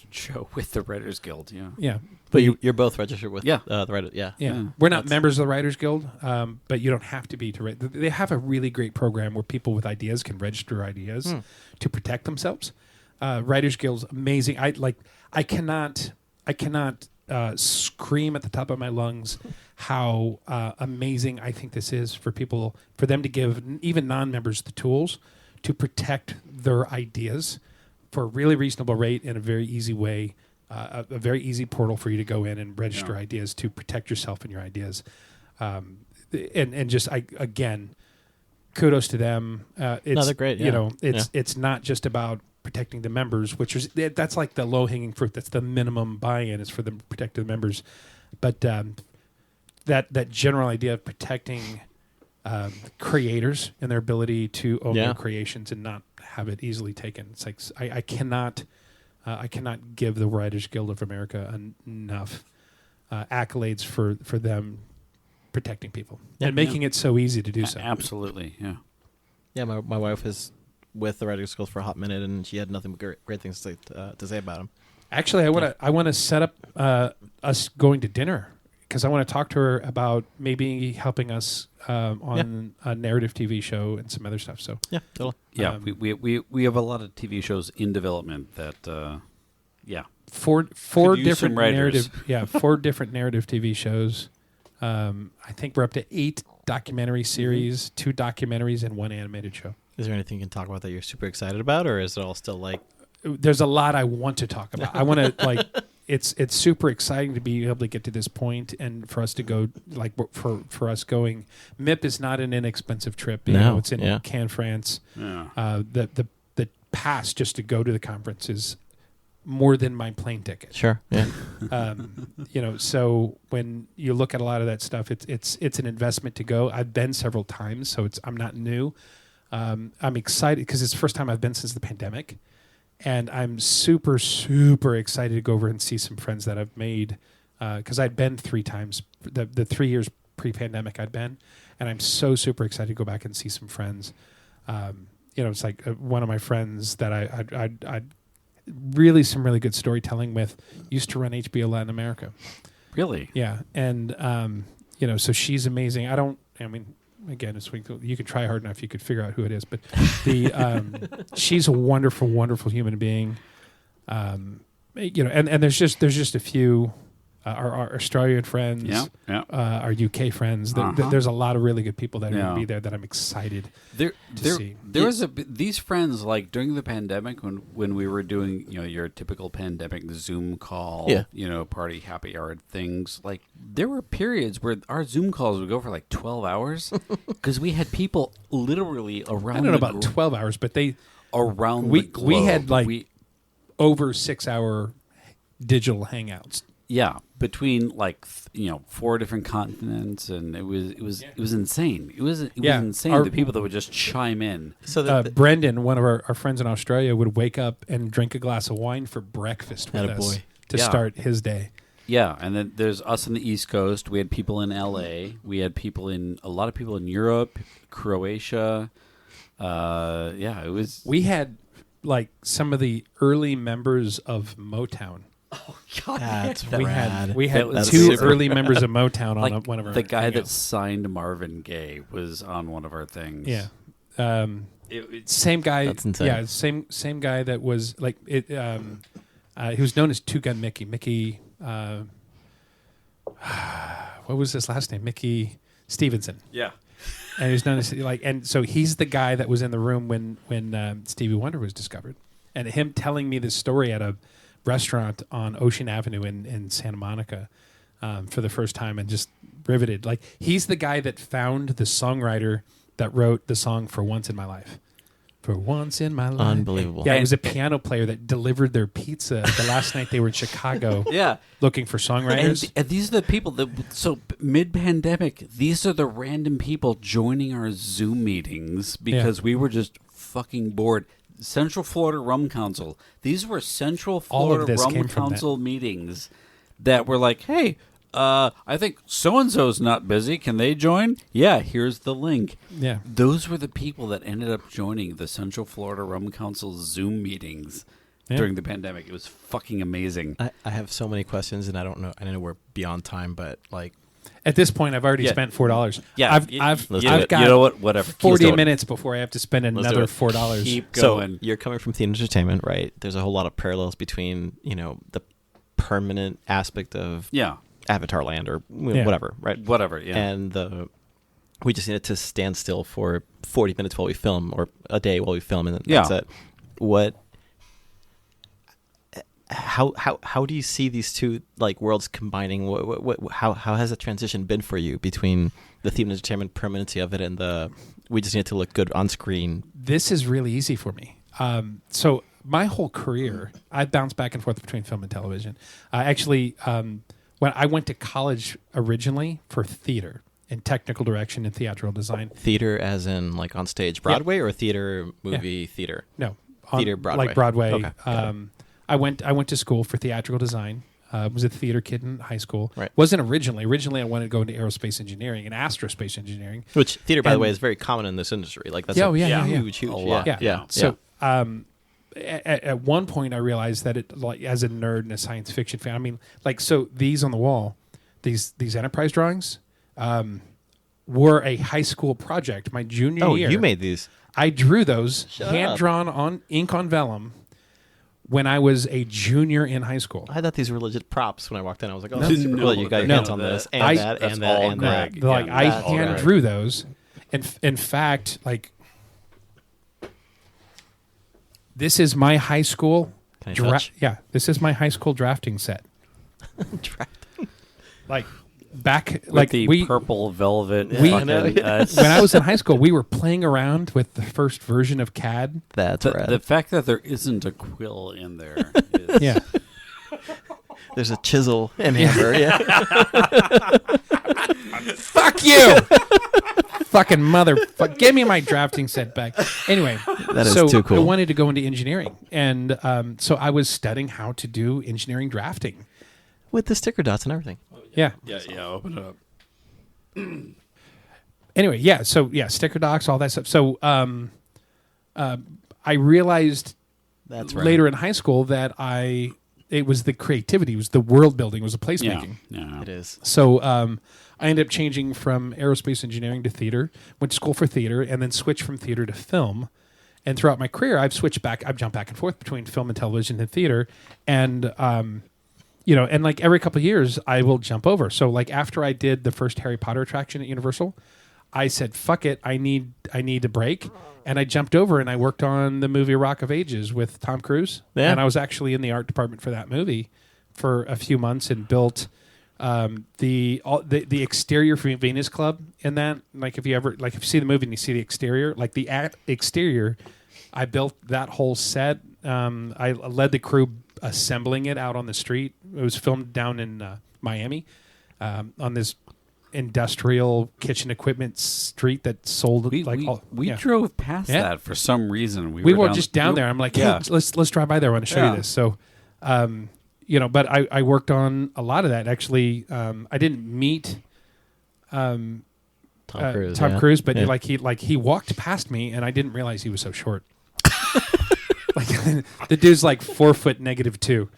show with the Writers Guild. Yeah. Yeah. But you're both registered with the Writers. Yeah. Yeah. We're not members of the Writers Guild, but you don't have to be to write. They have a really great program where people with ideas can register ideas to protect themselves. Writers Guild's amazing. I cannot scream at the top of my lungs how amazing I think this is for people, for them to give even non-members the tools to protect their ideas for a really reasonable rate in a very easy way. A very easy portal for you to go in and register ideas to protect yourself and your ideas. And just again, kudos to them. They're great. Yeah. It's not just about protecting the members, that's like the low hanging fruit. That's the minimum buy-in is for them to protect the members. But that general idea of protecting creators and their ability to own their creations and not have it easily taken. It's like I cannot give the Writers Guild of America enough accolades for them protecting people and making it so easy to do so. Absolutely, yeah. Yeah, my wife is with the Writers Guild for a hot minute, and she had nothing but great things to say about him. Actually, I want to set up us going to dinner because I want to talk to her about maybe helping us on a narrative TV show and some other stuff. So yeah, totally. Yeah, we have a lot of TV shows in development that four use different some writers. narrative 4 different narrative TV shows. I think we're up to 8 documentary series, 2 documentaries, and 1 animated show. Is there anything you can talk about that you're super excited about, or is it all still like? There's a lot I want to talk about. I want to it's super exciting to be able to get to this point and for us to go for us going. MIP is not an inexpensive trip. It's in Cannes, France. Yeah. The pass just to go to the conference is more than my plane ticket. Sure. Yeah. So when you look at a lot of that stuff, it's an investment to go. I've been several times, so I'm not new. I'm excited because it's the first time I've been since the pandemic, and I'm super, super excited to go over and see some friends that I've made because I'd been 3 times. The 3 years pre-pandemic I'd been, and I'm so super excited to go back and see some friends. It's like one of my friends that I really some really good storytelling with used to run HBO Latin America. Really? Yeah, and so she's amazing. Again, you can try hard enough, you could figure out who it is. But she's a wonderful, wonderful human being. And there's just a few our Australian friends, our UK friends. There's a lot of really good people that are going to be there that I'm excited to see. There was these friends, like during the pandemic when we were doing your typical pandemic Zoom call, party happy hour things. Like there were periods where our Zoom calls would go for like 12 hours because we had people literally around. I don't know about 12 hours, but around the globe. We had over 6 hour digital hangouts. Yeah, between 4 different continents, and it was insane. It was insane. The people that would just chime in. So Brendan, one of our friends in Australia, would wake up and drink a glass of wine for breakfast with us to start his day. Yeah, and then there's us on the East Coast. We had people in LA. We had a lot of people in Europe, Croatia. It was. We had some of the early members of Motown. Oh God, that's rad. We had two early members of Motown on one of our. The guy hangouts. that signed Marvin Gaye was on one of our things. Yeah, same guy. That's insane. Yeah, same guy that was he was known as Two Gun Mickey. Mickey, what was his last name? Mickey Stevenson. Yeah. And he was known as and so he's the guy that was in the room when Stevie Wonder was discovered, and him telling me this story at a restaurant on Ocean Avenue in Santa Monica for the first time, and just riveted. He's the guy that found the songwriter that wrote the song For Once in My Life. For Once in My Life. Unbelievable. Yeah, it was a piano player that delivered their pizza the last night they were in Chicago. Yeah. Looking for songwriters. And these are the people so mid-pandemic, these are the random people joining our Zoom meetings because we were just fucking bored. Central Florida Rum Council. These were Central Florida Rum Council meetings that were like, hey, I think so-and-so's not busy. Can they join? Yeah, here's the link. Yeah. Those were the people that ended up joining the Central Florida Rum Council Zoom meetings during the pandemic. It was fucking amazing. I have so many questions, and I don't know. I know we're beyond time, but at this point, I've already spent $4. Yeah, I've got you know what? Whatever. 40 minutes before I have to spend another $4. Keep going. So you're coming from theater entertainment, right? There's a whole lot of parallels between the permanent aspect of Avatar Land or whatever, right? Whatever, yeah. And we just needed to stand still for 40 minutes while we film, or a day while we film, and then that's it. How do you see these two worlds combining? How has the transition been for you between the theme and entertainment permanency of it and we just need to look good on screen? This is really easy for me. So my whole career, I bounced back and forth between film and television. When I went to college originally for theater and technical direction and theatrical design. Theater as in on stage Broadway or theater movie theater? No. Theater Broadway. Like Broadway. Okay, I went to school for theatrical design. Was a theater kid in high school. Right. Wasn't originally. Originally, I wanted to go into aerospace engineering and astrospace engineering. Which theater, by the way, is very common in this industry. That's huge. A lot. Yeah. So at one point, I realized that as a nerd and a science fiction fan, so these on the wall, these Enterprise drawings, were a high school project. My junior year. Oh, you made these? I drew those hand drawn on ink on vellum. When I was a junior in high school. I thought these were legit props when I walked in. I was like, oh, that's super cool. You got your hands on this and that and that and that. I hand drew those. In fact, this is my high school. Can I touch? Yeah, this is my high school drafting set. Drafting? Back with the purple velvet. When I was in high school, we were playing around with the first version of CAD. That's rad. The fact that there isn't a quill in there. Yeah. There's a chisel and hammer. Yeah. Fuck you! Fucking motherfucker. Give me my drafting set back. Anyway. That is too cool. I wanted to go into engineering. And so I was studying how to do engineering drafting. With the sticker dots and everything. Yeah. Yeah, open it up. Anyway, sticker docs, all that stuff. So I realized later in high school that it was the creativity, it was the world building, it was the placemaking. Yeah. It is. So I ended up changing from aerospace engineering to theater, went to school for theater, and then switched from theater to film. And throughout my career, I've jumped back and forth between film and television and theater. And and like every couple of years, I will jump over. So like after I did the first Harry Potter attraction at Universal, I said, "Fuck it, I need a break," and I jumped over and I worked on the movie Rock of Ages with Tom Cruise, and I was actually in the art department for that movie for a few months and built the exterior for Venus Club in that. Like if you see the movie and you see the exterior, like the exterior, I built that whole set. I led the crew assembling it out on the street. It was filmed down in Miami on this industrial kitchen equipment street that sold we drove past that for some reason. We were just down there. I'm like, hey, let's drive by there. I want to show you this. So, but I worked on a lot of that. Actually, I didn't meet Tom Cruise, but he walked past me, and I didn't realize he was so short. Like the dude's like 4'2".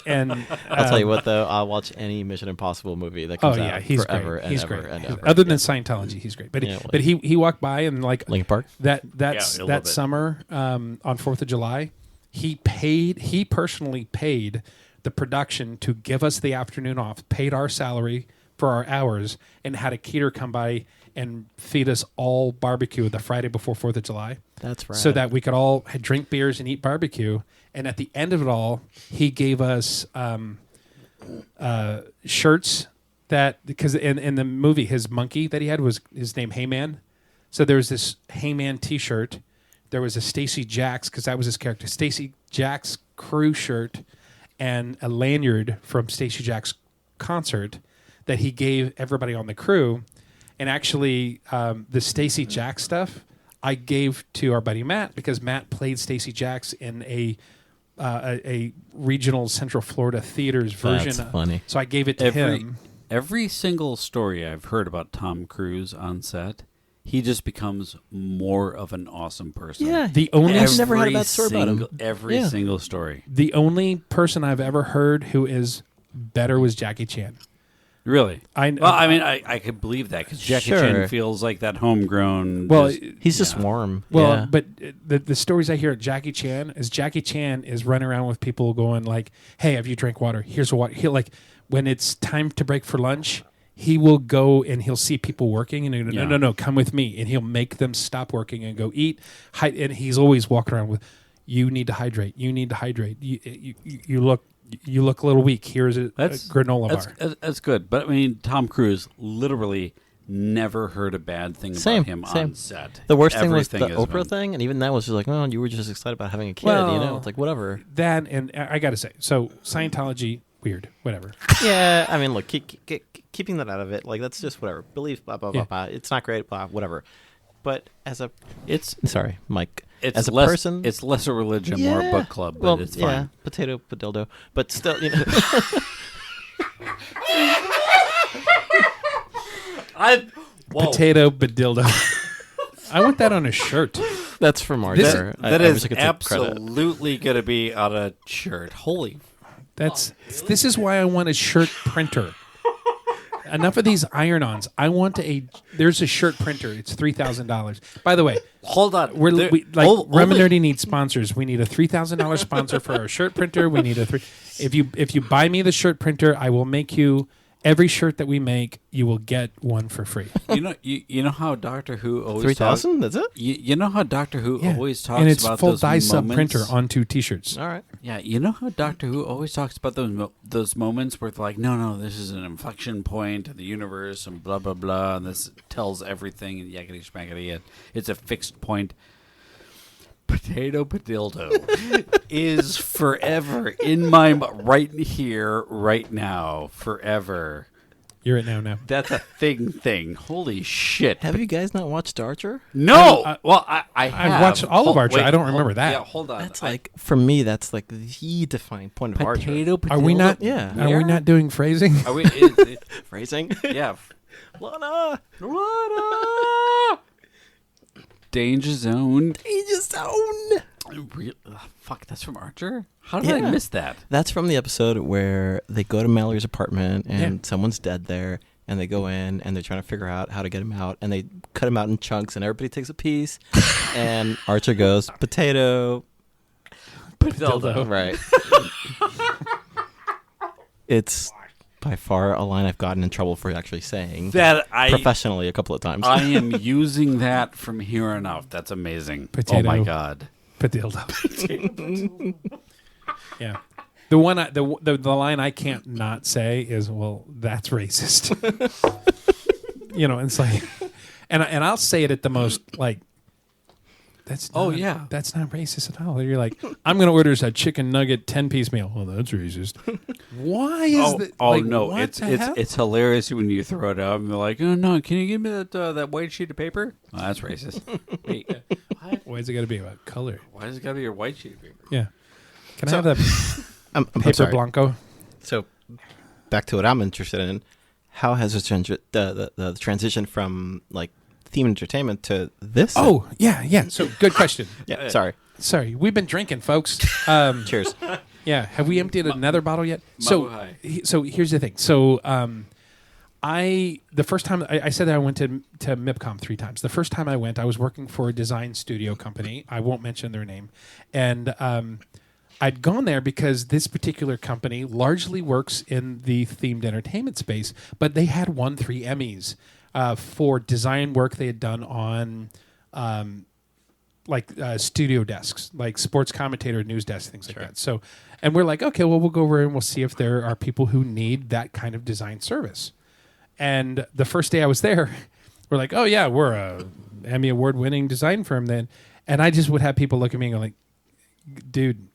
And I'll tell you what, though, I'll watch any Mission Impossible movie that comes out he's forever great. and he's ever great. and ever. Other than Scientology, he's great. But he walked by and like Linkin Park. that summer on 4th of July, he personally paid the production to give us the afternoon off, paid our salary for our hours, and had a caterer come by and feed us all barbecue the Friday before 4th of July. That's right. So that we could all drink beers and eat barbecue. And at the end of it all, he gave us shirts because in the movie, his monkey that he had was his name Heyman. So there was this Heyman T-shirt. There was a Stacy Jacks, because that was his character, Stacy Jacks crew shirt, and a lanyard from Stacy Jacks' concert that he gave everybody on the crew. And actually, the Stacy Jacks stuff I gave to our buddy Matt, because Matt played Stacy Jacks in a regional Central Florida theaters version. That's funny. So I gave it to him. Every single story I've heard about Tom Cruise on set, he just becomes more of an awesome person. Yeah, I've never had a bad story about him. Every single story. The only person I've ever heard who is better was Jackie Chan. Really? I could believe that, because Jackie Chan feels like that homegrown. Well, he's just warm. Well, but the stories I hear at Jackie Chan is running around with people going like, "Hey, have you drank water? Here's water." He'll like, when it's time to break for lunch, he will go and he'll see people working and he'll go, no, come with me, and he'll make them stop working and go eat. And he's always walking around with, "You need to hydrate. You need to hydrate. You look." You look a little weak. Here's a granola bar. That's good. But I mean, Tom Cruise literally never heard a bad thing about him on set. The worst thing was the Oprah thing, and even that was just like, "Oh, you were just excited about having a kid." It's like whatever. That, and I got to say, so Scientology, weird, whatever. Yeah, I mean, look, keeping that out of it, like that's just whatever. Belief, blah blah blah blah. It's not great, blah whatever. But sorry, Mike. As a person, it's less a religion, more a book club, but it's fine. Yeah, potato, dildo, but still, Potato bedildo. I want that on a shirt. That's from Arthur. That is absolutely going to be on a shirt. Holy. This is why I want a shirt printer. Enough of these iron-ons. I want there's a shirt printer. It's $3,000. By the way, hold on. Rum and Nerdy needs sponsors. We need a $3,000 sponsor for our shirt printer. We need if you buy me the shirt printer, I will make you every shirt that we make. You will get one for free. You know how Doctor Who always 3,000. That's it. You know how Doctor Who always talks and it's about full those dye sub moments? printer onto T-shirts. All right. Yeah, you know how Doctor Who always talks about those moments where they're like, no, this is an inflection point in the universe and blah blah blah, and this tells everything and yakety schmackety, and it's a fixed point. Potato Padildo is forever in my right here, right now, forever. You're it now. That's a thing. Holy shit! Have you guys not watched Archer? No. I've watched all of Archer. I don't remember that. Yeah, hold on. That's for me. That's like the defining point of Archer. Potato. Are we not? Yeah. Are we not doing phrasing? Are we? Phrasing? Yeah. Lana. Danger Zone. Danger Zone. Fuck, that's from Archer? How did I miss that? That's from the episode where they go to Mallory's apartment and someone's dead there, and they go in and they're trying to figure out how to get him out, and they cut him out in chunks, and everybody takes a piece, and Archer goes, potato. Padildo. Right. It's by far a line I've gotten in trouble for actually saying professionally a couple of times. I am using that from here on out. That's amazing. Potato. Oh my god. Potato. Yeah. The one, the line I can't not say is, "Well, that's racist." It's like, and I'll say it at the most like, "That's not, that's not racist at all." You're like, "I'm going to order a chicken nugget 10-piece meal." Well, that's racist. Why is that? Oh like, no, what the hell? it's hilarious when you throw it out and they're like, "Oh no, can you give me that white sheet of paper?" Oh, that's racist. Wait, why is it got to be about color? why does it got to be your white sheet of paper? Yeah. Can I have that I'm paper sorry. blanco? So, back to what I'm interested in. How has the transition from like theme entertainment to this? Oh, yeah. So, good question. yeah. Sorry. We've been drinking, folks. Cheers. Yeah. Have we emptied another bottle yet? Mabuhay. So here's the thing. So the first time I said that I went to MIPCOM 3 times. The first time I went, I was working for a design studio company. I won't mention their name. And I'd gone there because this particular company largely works in the themed entertainment space, but they had won 3 Emmys for design work they had done on studio desks, like sports commentator, news desk, things like that. So, and we're like, okay, well, we'll go over and we'll see if there are people who need that kind of design service. And the first day I was there, we're like, oh yeah, we're a Emmy award-winning design firm then. And I just would have people look at me and go like, dude,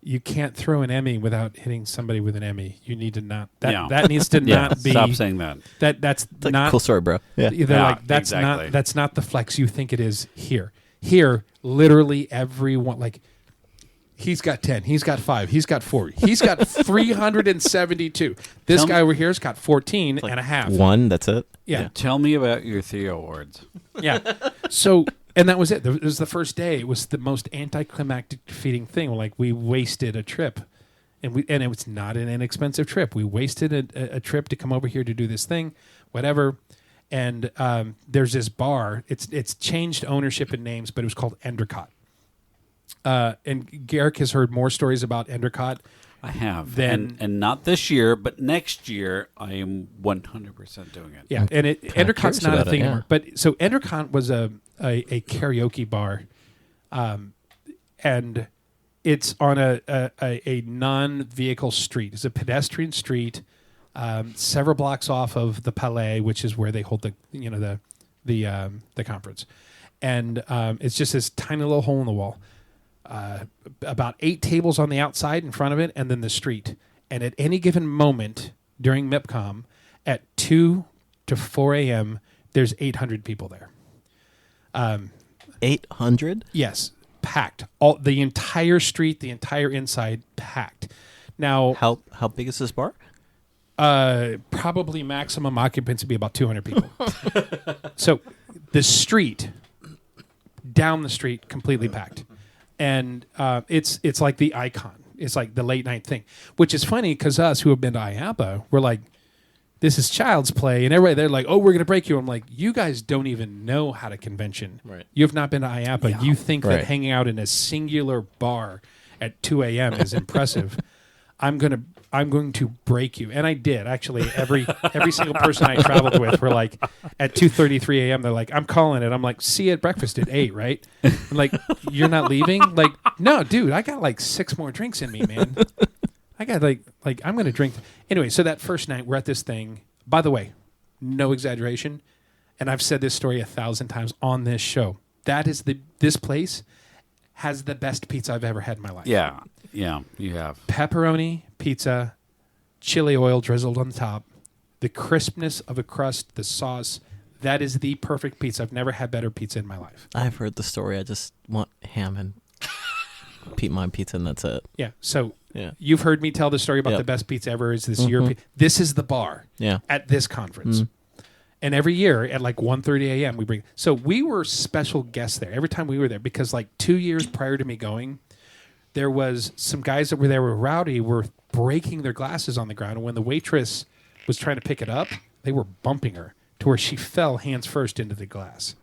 you can't throw an Emmy without hitting somebody with an Emmy. You need to not. That needs to not be. Stop saying that. That's Like, not cool story, bro. Yeah. They're like, that's exactly. that's not the flex you think it is here. Here, literally everyone, like, he's got 10, he's got 5, he's got 4, he's got 372. This guy over here's got 14 and a half. 1, that's it? Yeah. Tell me about your Theo awards. Yeah. So, and that was it. It was the first day. It was the most anticlimactic defeating thing. Like, we wasted a trip. And it was not an inexpensive trip. We wasted a trip to come over here to do this thing, whatever. And there's this bar. It's changed ownership and names, but it was called Endricott. And Garrick has heard more stories about Endricott. I have. Then, and not this year, but next year I am 100% doing it. Yeah, and Endricott's curious not a about it, thing yeah. anymore. But so Endricott was a karaoke bar, and it's on a non-vehicle street. It's a pedestrian street, several blocks off of the Palais, which is where they hold the conference. And it's just this tiny little hole in the wall. About 8 tables on the outside in front of it, and then the street. And at any given moment during MIPCOM, at 2 to 4 a.m., there's 800 people there. 800? Yes, packed. The entire street, the entire inside, packed. Now, How big is this bar? probably maximum occupancy be about 200 people. So the street, down the street, completely packed. And it's like the icon. It's like the late night thing, which is funny because us who have been to IAPA, we're like, this is child's play. And everybody, they're like, oh, we're going to break you. I'm like, you guys don't even know how to convention. Right. You have not been to IAPA. Yeah. You think Right. that hanging out in a singular bar at 2 a.m. is impressive. I'm going to break you. And I did, actually. Every single person I traveled with were like, at 2:33 a.m., they're like, I'm calling it. I'm like, see you at breakfast at 8, right? I'm like, you're not leaving? Like, no, dude, I got like 6 more drinks in me, man. I got like I'm going to drink. Anyway, so that first night, we're at this thing. By the way, no exaggeration, and I've said this story 1,000 times on this show. This place has the best pizza I've ever had in my life. Yeah, you have. Pepperoni pizza, chili oil drizzled on the top, the crispness of a crust, the sauce. That is the perfect pizza. I've never had better pizza in my life. I've heard the story. I just want ham and my pizza, and that's it. Yeah. So Yeah. you've heard me tell the story about Yep. the best pizza ever is this European. This is the bar Yeah. at this conference. And every year at like 1:30 a.m. we bring. So we were special guests there every time we were there because like 2 years prior to me going, there was some guys that were there were rowdy, were breaking their glasses on the ground. And when the waitress was trying to pick it up, they were bumping her to where she fell hands first into the glass.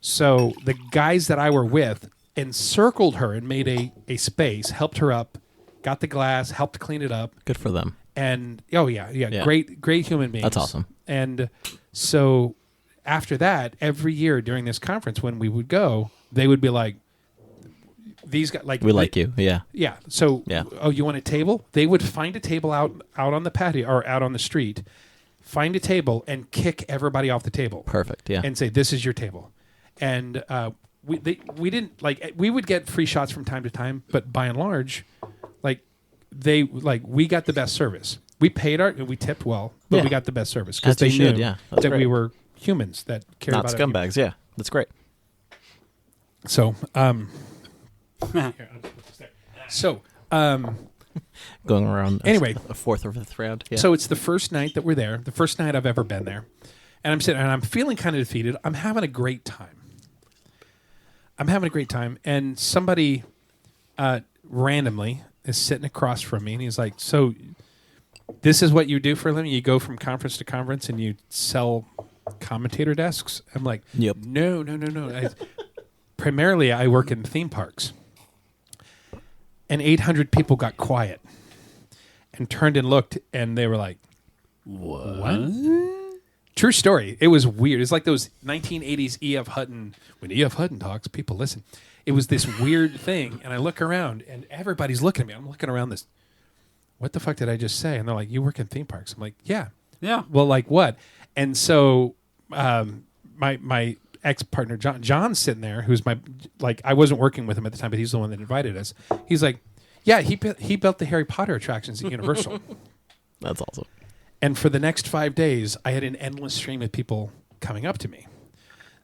So the guys that I were with encircled her and made a space, helped her up, got the glass, helped clean it up. Good for them. And great human beings. That's awesome. And so after that, every year during this conference, when we would go, they would be like, "These guys we like you." Yeah. Yeah. So, Yeah. oh, you want a table? They would find a table out on the patio or out on the street, find a table and kick everybody off the table. Perfect. Yeah. And say, "This is your table." And we didn't we would get free shots from time to time, but by and large, we got the best service. We paid we tipped well, but Yeah. we got the best service because As you they knew should, yeah. That's that we great. were humans that cared Not about other scumbags. Yeah. That's great. people. So, Going around. Anyway. A fourth or fifth round. Yeah. So it's the first night that we're there, the first night I've ever been there. And I'm sitting and I'm feeling kind of defeated. I'm having a great time. And somebody randomly is sitting across from me and he's like, "So this is what you do for a living? You go from conference to conference and you sell commentator desks?" I'm like, Yep. No. Primarily, I work in theme parks. And 800 people got quiet and turned and looked, and they were like, What? True story. It was weird. It's like those 1980s E.F. Hutton. When E.F. Hutton talks, people listen. It was this weird thing, and I look around, and everybody's looking at me. I'm looking around this. What the fuck did I just say? And they're like, "You work in theme parks." I'm like, "Yeah." Yeah. Well, like what? And so my ex-partner, John's sitting there, who's I wasn't working with him at the time, but he's the one that invited us. He's like, "Yeah, he built the Harry Potter attractions at Universal." That's awesome. And for the next 5 days, I had an endless stream of people coming up to me.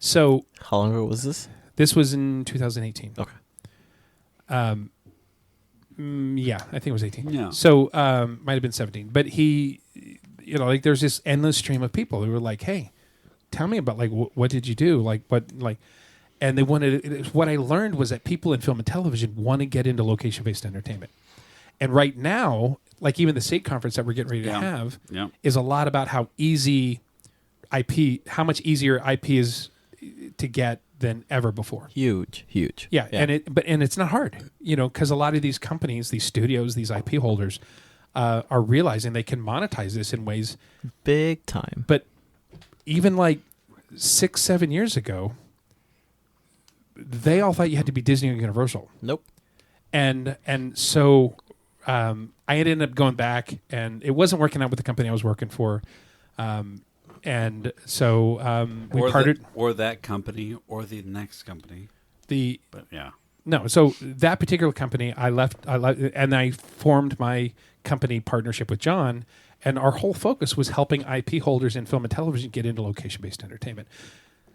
So How long ago was this? this was in 2018. Okay. Yeah, I think it was 18. Yeah. So might have been 17. But he, there's this endless stream of people who were like, "Hey, tell me about what did you do? And they wanted. What I learned was that people in film and television want to get into location-based entertainment. And right now, even the state conference that we're getting ready to have, is a lot about how much easier IP is to get than ever before. Huge. Yeah. And it's not hard, because a lot of these companies, these studios, these IP holders, are realizing they can monetize this in ways Big time. But even 6-7 years ago, they all thought you had to be Disney or Universal. Nope. And so I ended up going back, and it wasn't working out with the company I was working for. And so we parted. Or that company, or the next company. But yeah. No, so that particular company, I left, and I formed my company partnership with John, and our whole focus was helping IP holders in film and television get into location-based entertainment.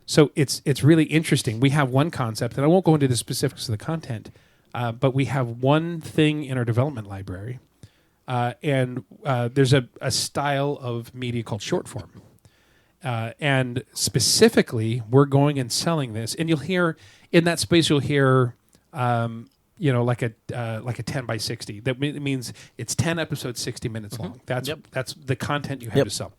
So it's really interesting. We have one concept, and I won't go into the specifics of the content, but we have one thing in our development library, and there's a style of media called short form. And specifically, we're going and selling this, and you'll hear in that space, like a 10 by 60. That means it's 10 episodes, 60 minutes long. That's the content you have to sell.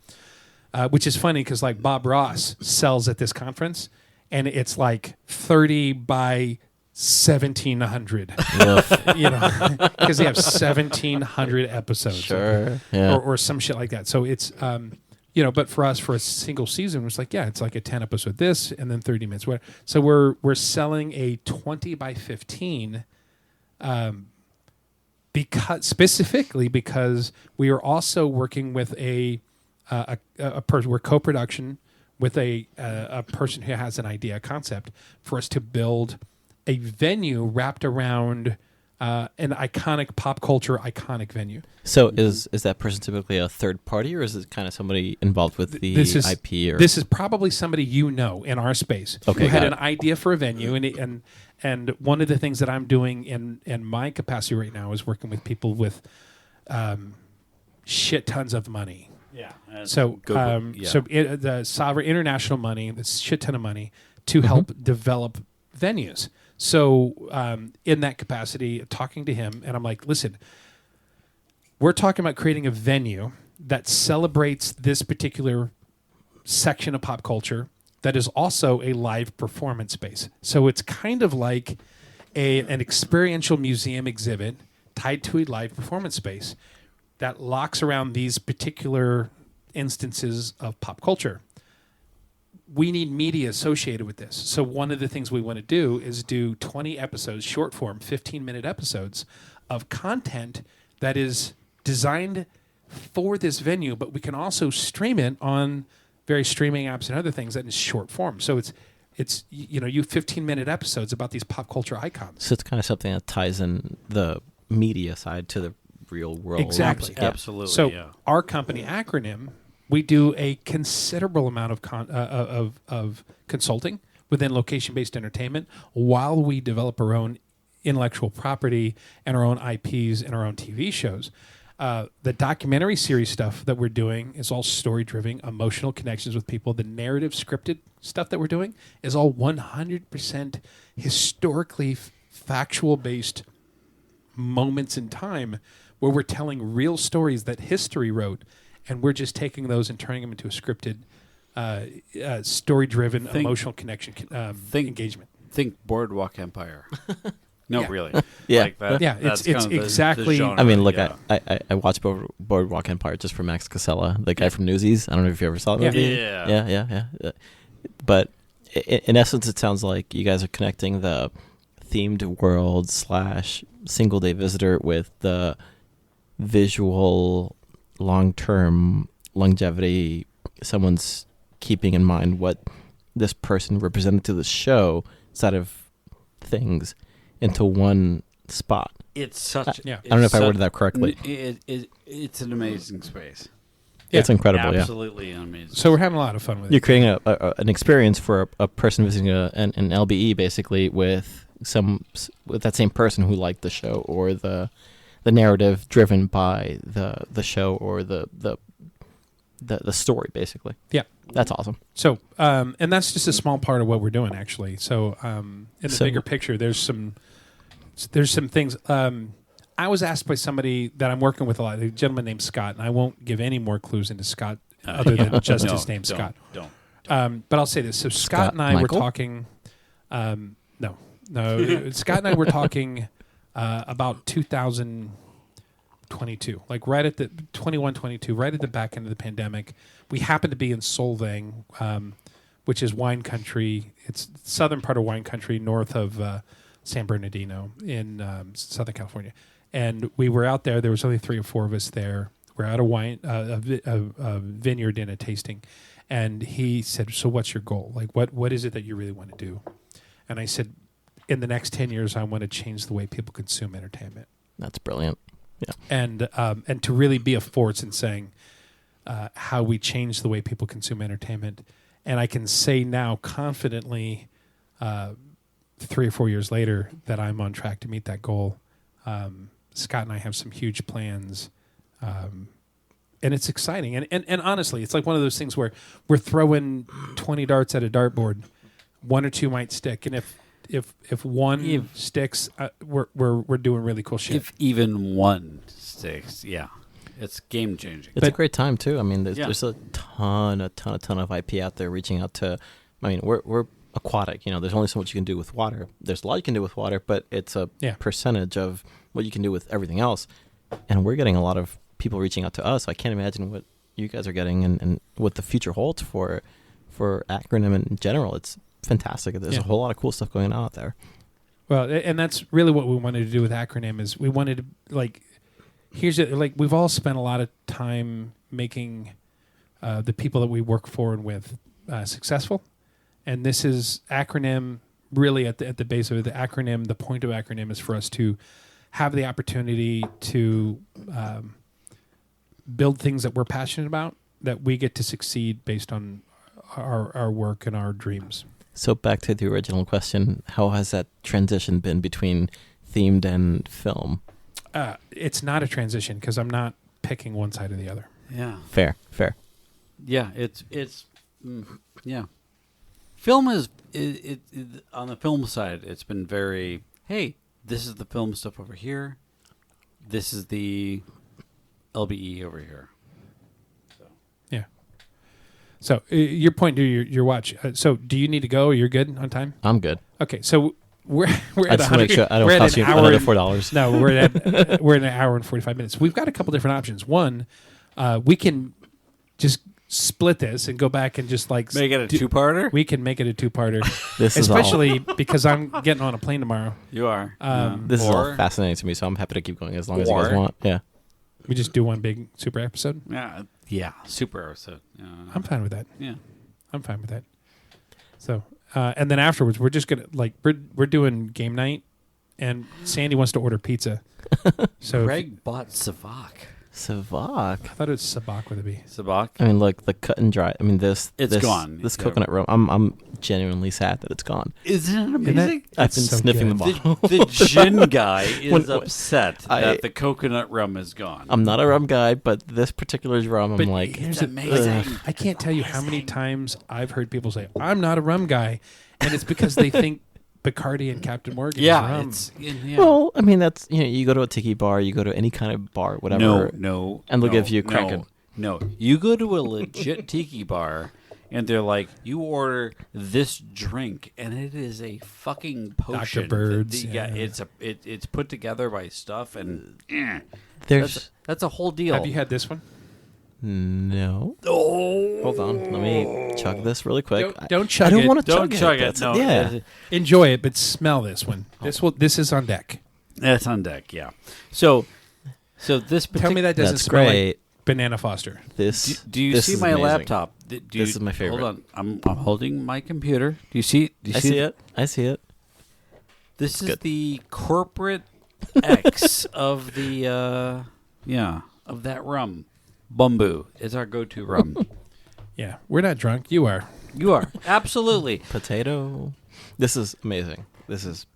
Which is funny because Bob Ross sells at this conference, and it's 30 by 1,700. Because they have 1,700 episodes. Sure. Yeah. Or some shit like that. So it's but for us, for a single season, it's it's a 10 episode this and then 30 minutes. So we're selling a 20 by 15 because we are also working with a person. We're co-production with a person who has an idea, a concept for us to build a venue wrapped around an iconic pop culture venue. So is that person typically a third party, or is it kind of somebody involved with the IP? Or This is probably somebody in our space who had an idea for a venue, and one of the things that I'm doing in my capacity right now is working with people with shit tons of money. Yeah. The sovereign international money, this shit ton of money to help develop venues. So in that capacity, talking to him, and I'm like, listen, we're talking about creating a venue that celebrates this particular section of pop culture that is also a live performance space. So it's kind of like an experiential museum exhibit tied to a live performance space. that locks around these particular instances of pop culture. We need media associated with this. So one of the things we want to do is do 20 episodes, short form, 15-minute episodes of content that is designed for this venue, but we can also stream it on various streaming apps and other things that is short form. So it's you 15-minute episodes about these pop culture icons. So it's kind of something that ties in the media side to the real world. Exactly. Yeah. Absolutely. So our company Acronym, we do a considerable amount of consulting within location-based entertainment while we develop our own intellectual property and our own IPs and our own TV shows. The documentary series stuff that we're doing is all story-driven, emotional connections with people. The narrative scripted stuff that we're doing is all 100% historically factual-based moments in time where we're telling real stories that history wrote, and we're just taking those and turning them into a scripted, story-driven, emotional connection engagement. Think Boardwalk Empire. No, Yeah. really. Yeah. Like that, Yeah, that's it's kind of exactly- genre, I mean, look, yeah. I watched Boardwalk Empire just for Max Casella, the guy from Newsies. I don't know if you ever saw that. Yeah. movie. Yeah. But in essence, it sounds like you guys are connecting the themed world / single day visitor with the visual long-term longevity. Someone's keeping in mind what this person represented to the show side of things into one spot. It's such. Yeah. I don't know if I worded that correctly. It's an amazing space. Yeah. It's incredible. Absolutely amazing. So we're having a lot of fun with You're it. creating an experience for a person visiting an LBE, basically with that same person who liked the show, or the narrative driven by the show, or the story, basically. Yeah. That's awesome. So, and that's just a small part of what we're doing, actually. So, in the So- bigger picture, there's some things. I was asked by somebody that I'm working with a lot, a gentleman named Scott, and I won't give any more clues into Scott other than just his name, Scott. Don't. But I'll say this: so Scott Scott and I Michael? were talking. No, Scott and I were talking about 2022, like right at the 22, right at the back end of the pandemic. We happened to be in Solvang, which is wine country. It's southern part of wine country, north of San Bernardino in Southern California. And we were out there. There was only 3 or 4 of us there. We're at a vineyard in a tasting. And he said, so what's your goal? Like, what is it that you really want to do? And I said, in the next 10 years, I want to change the way people consume entertainment. That's brilliant. Yeah. And to really be a force in saying how we change the way people consume entertainment. And I can say now confidently, 3 or 4 years later, that I'm on track to meet that goal. Scott and I have some huge plans, and it's exciting. And honestly, it's like one of those things where we're throwing 20 darts at a dartboard. 1 or 2 might stick, and if one sticks, we're doing really cool shit. If even one sticks, yeah, it's game changing. It's a great time too. I mean, there's Yeah. a ton of IP out there reaching out to. I mean, we're aquatic. There's only so much you can do with water. There's a lot you can do with water, but it's a percentage of what you can do with everything else. And we're getting a lot of people reaching out to us. I can't imagine what you guys are getting and what the future holds for Acronym in general. It's fantastic. There's a whole lot of cool stuff going on out there. Well, and that's really what we wanted to do with Acronym is we wanted to, like, we've all spent a lot of time making the people that we work for and with successful. And this is Acronym really at the base of the Acronym. The point of Acronym is for us to have the opportunity to build things that we're passionate about, that we get to succeed based on our work and our dreams. So back to the original question, how has that transition been between themed and film? It's not a transition because I'm not picking one side or the other. Yeah. Fair. Yeah, it's yeah. Film is on the film side. It's been very, hey, this is the film stuff over here. This is the LBE over here. Yeah. So your point to your watch. So do you need to go? Or you're good on time? I'm good. Okay. So we're I at just want to make sure I we're don't at cost an you hour another and- $4. No, we're in an hour and 45 minutes. We've got a couple different options. One, we can just split this and go back and just like Make it a two-parter? We can make it a two-parter. This is all- especially because I'm getting on a plane tomorrow. You are. This is all Or- fascinating to me, so I'm happy to keep going as long as you guys want. Yeah. We just do one big super episode. Yeah, super episode. I'm fine with that. Yeah. I'm fine with that. So, and then afterwards, we're just gonna we're doing game night, and Sandy wants to order pizza. So Greg bought Savak. Savak. I thought it was Sabak with a B. Sabak? I mean, look, the cut and dry. I mean, It's gone. This Yeah. coconut rum. I'm genuinely sad that it's gone. Isn't it Isn't amazing? I've been so sniffing good. the bottle. The gin guy is When- upset that the coconut rum is gone. I'm not a rum guy, but this particular rum, I'm But like, here's It's amazing. I can't tell you how many times I've heard people say, "I'm not a rum guy," and it's because they think Bacardi and Captain Morgan is Yeah, rum. it's yeah. well, I mean, that's you go to a tiki bar, you go to any kind of bar, whatever. No, and they'll no, give you Kraken. No, you go to a legit tiki bar, and they're like, you order this drink, and it is a fucking potion. Birds, Yeah, yeah. it's put together by stuff, and There's that's a whole deal. Have you had this one? no. Oh, Hold on, let me chug this really quick. Don't chug I don't it. want to don't chug it. That's- No, yeah. Enjoy it, but smell this one. This is on deck. that's on deck. Yeah. So this. Tell me that doesn't That's smell great. like Banana Foster. This. Do you this see is my amazing. laptop? This is my favorite. Hold on, I'm holding my computer. Do you see? Do you I see it. I see it. This is good. the corporate X of the of that rum. Bumbu is our go-to rum. Yeah, we're not drunk. You are. You are absolutely. Potato. This is amazing. This is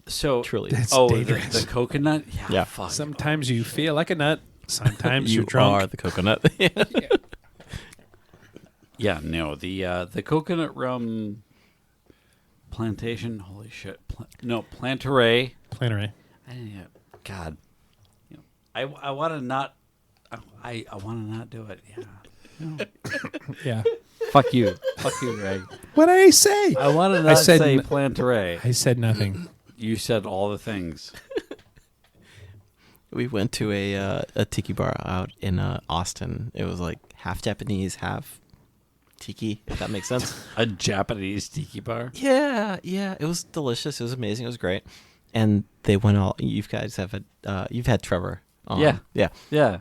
So truly. That's oh, dangerous. the coconut. Yeah, Yeah. fuck. Sometimes you feel like a nut. Sometimes you you're drunk. are the coconut. Yeah, no, the coconut rum plantation. Holy shit! Plantaray. Plannery. God, I want to not. I want to not do it. Yeah. Yeah. Fuck you. Fuck you, Greg. What did I say? I want to not said say n- Plantaray. I said nothing. You said all the things. We went to a tiki bar out in Austin. It was like half Japanese, half tiki, if that makes sense. A Japanese tiki bar? Yeah. It was delicious. It was amazing. It was great. And they went all. You guys have you've had Trevor. Yeah. Yeah.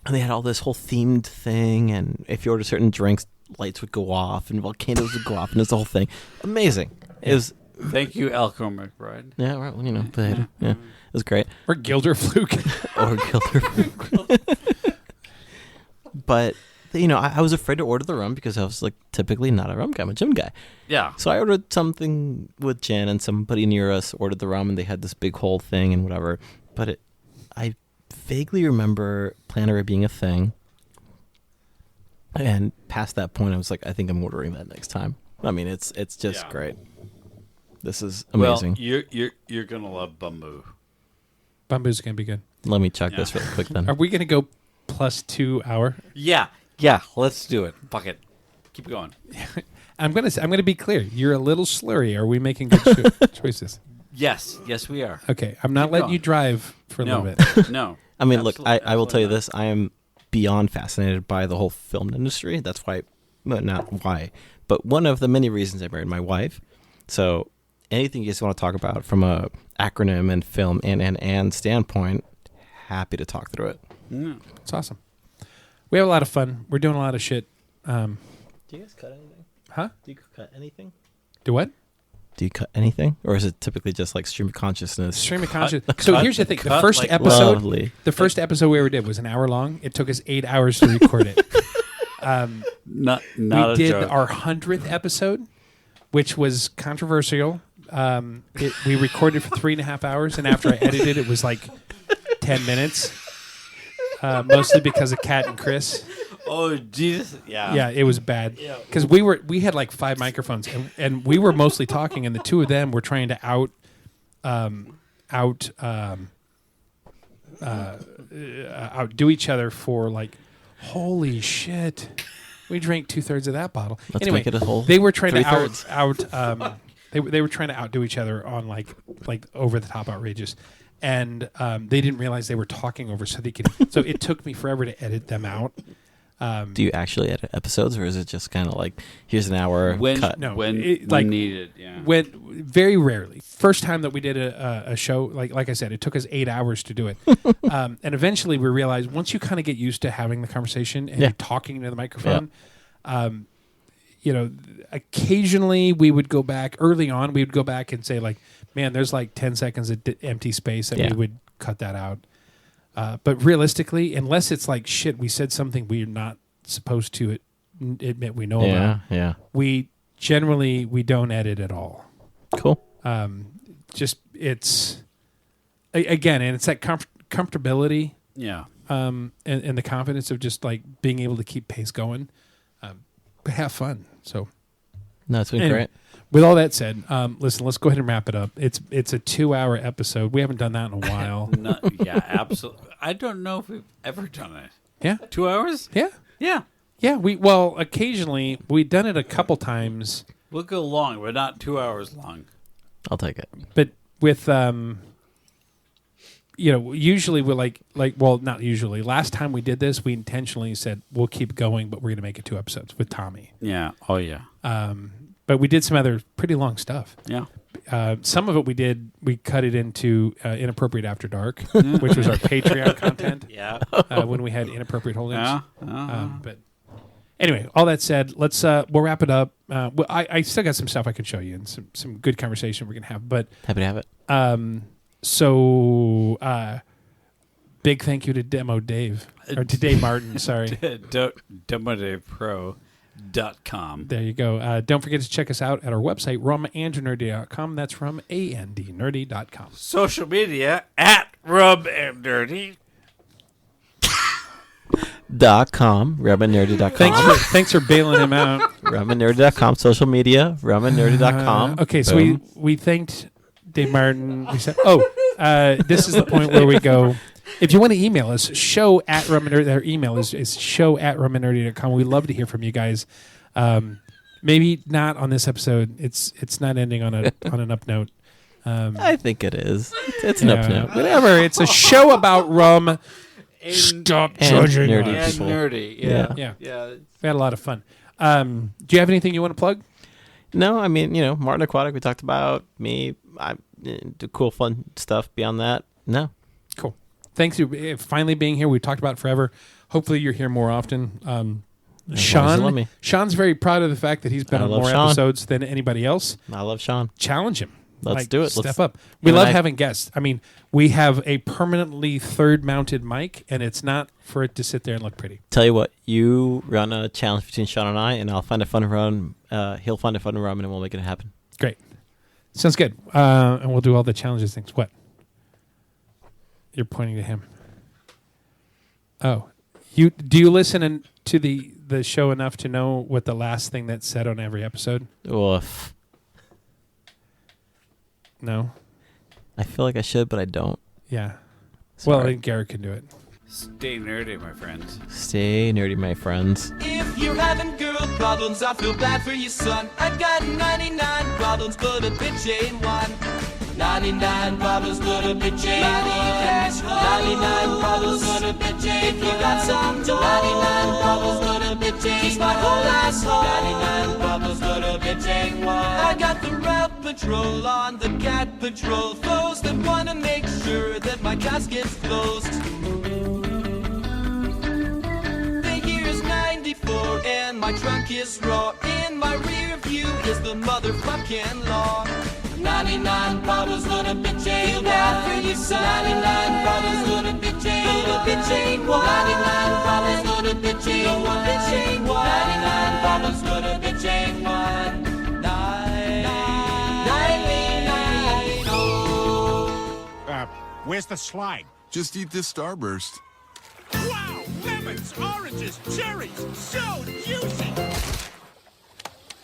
And they had all this whole themed thing, and if you ordered certain drinks, lights would go off and volcanoes would go off, and it's the whole thing. Amazing. It was. Thank you, Elko McBride. Yeah, right. Well, potato. Yeah, it was great. Or Gilder Fluke. Or Gilder. But I was afraid to order the rum because I was like typically not a rum guy. I'm a gin guy. Yeah. So I ordered something with gin, and somebody near us ordered the rum, and they had this big whole thing and whatever. But I vaguely remember Planner being a thing. And past that point, I was like, I think I'm ordering that next time. I mean, it's just great. This is amazing. Well, you're gonna love Bumbu. Bamboo's going to be good. Let me check this really quick then. Are we going to go plus 2 hour? Yeah. Let's do it. Fuck it. Keep going. I'm gonna be clear. You're a little slurry. Are we making good choices? Yes, we are. Okay, I'm not Keep letting going. you drive for a No, little bit. no. I mean, look, Absolutely- I will tell you absolutely this. I am beyond fascinated by the whole film industry. That's why, well, not why, but one of the many reasons I married my wife. So anything you guys want to talk about from a acronym and film and standpoint, happy to talk through it. not. It's awesome. We have a lot of fun. We're doing a lot of shit. Do you guys cut anything? Huh? Do you cut anything? Do what? Do you cut anything? Or is it typically just like stream of consciousness? Stream of consciousness. So here's the thing. The cut first like episode, Lovely. the first episode we ever did was an hour long. It took us 8 hours to record it. Not We a did joke. our 100th episode, which was controversial. We recorded for 3.5 hours, and after I edited, it was like 10 minutes. Mostly because of Kat and Chris. Oh Jesus! Yeah. Yeah, it was bad because we had like 5 microphones, and we were mostly talking, and the two of them were trying to outdo each other for like, holy shit. We drank 2/3 of that bottle. Let's anyway, make it a whole they were trying to 3/3. They were trying to outdo each other on like over the top outrageous, and they didn't realize they were talking over, so they could. So it took me forever to edit them out. Do you actually edit episodes, or is it just kind of like here's an hour cut? No, when needed. Yeah. When very rarely. First time that we did a show, like I said, it took us 8 hours to do it, and eventually we realized once you kind of get used to having the conversation and you're talking into the microphone, occasionally we would go back. Early on, we would go back and say like, "Man, there's like 10 seconds of empty space," and we would cut that out. But realistically, unless it's like shit, we said something we're not supposed to admit we know about. Yeah. We don't edit at all. Cool. Just it's again, and it's that comfortability. Yeah. And the confidence of just like being able to keep pace going, but have fun. So, no, it's been great. With all that said, listen, let's go ahead and wrap it up. It's a 2-hour episode. We haven't done that in a while. Yeah, absolutely. I don't know if we've ever done it. Yeah, 2 hours. Yeah. Occasionally we've done it a couple times. We'll go long, but not 2 hours long. I'll take it. But with usually we're like not usually. Last time we did this, we intentionally said we'll keep going, but we're going to make it 2 episodes with Tommy. Yeah. Oh yeah. But we did some other pretty long stuff. Yeah. Some of it we cut it into Inappropriate After Dark, which was our Patreon content. Yeah. When we had Inappropriate Holdings. Yeah. But anyway, all that said, we'll wrap it up. I still got some stuff I could show you and some good conversation we're going to have. But happy to have it. Big thank you to Demo Dave. Or to Dave Martin, sorry. DemoDavePro.com. There you go. Don't forget to check us out at our website, rumandnerdy.com. That's from andnerdy.com. Social media at rumandnerdy. .com, rumandnerdy.com. Thanks for bailing him out. rumandnerdy.com, social media, rumandnerdy.com. Okay, so we thanked Dave Martin. We said, this is the point where we go. If you want to email us, show at rumandnerdy. Our email is show at rumandnerdy.com. We'd love to hear from you guys. Maybe not on this episode. It's not ending on an up note. I think it is. It's an up note. Whatever. It's a show about rum. Stop judging nerdy us. people. Nerdy. Yeah. We had a lot of fun. Do you have anything you want to plug? No, I mean, Martin Aquatic, we talked about. Me, I do cool, fun stuff beyond that. No. Cool. Thanks for finally being here. We've talked about it forever. Hopefully you're here more often. Sean's very proud of the fact that he's been on more episodes than anybody else. I love Sean. Challenge him. Let's do it. Step up. We love having guests. I mean, we have a permanently third-mounted mic, and it's not for it to sit there and look pretty. Tell you what, you run a challenge between Sean and I, and I'll find a fun run. He'll find a fun run, and we'll make it happen. Great. Sounds good. And we'll do all the challenges things. What? You're pointing to him. Oh. Do you listen to the show enough to know what the last thing that's said on every episode? Oof. No? I feel like I should, but I don't. Yeah. Sorry. Well, then Garrett can do it. Stay nerdy, my friends. Stay nerdy, my friends. If you're having girl problems, I feel bad for you, son. I got 99 problems, but a bitch ain't one. 99 problems, but a bitch ain't one. 99 problems, but a bitch ain't one. If you got some joy, 99 problems, but a bitch ain't one. Keeps my whole ass home. 99 problems, but a bitch ain't one. I got the Rep Patrol on the Cat Patrol foes that wanna make sure that my casket's closed. The year's 94 and my trunk is raw. In my rear view is the motherfucking law. 99 problems, but a bitch ain't one. Feel bad for you, son. 99 problems, but a bitch ain't one. But a bitch ain't one. 99 problems, but a bitch ain't one. Bitch ain't one. 99 problems, but a bitch ain't one. 99. Where's the slide? Just eat this Starburst. Wow! Lemons, oranges, cherries, so juicy!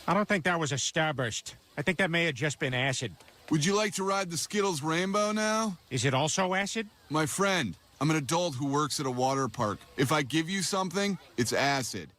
I don't think that was a Starburst. I think that may have just been acid. Would you like to ride the Skittles Rainbow now? Is it also acid? My friend, I'm an adult who works at a water park. If I give you something, it's acid.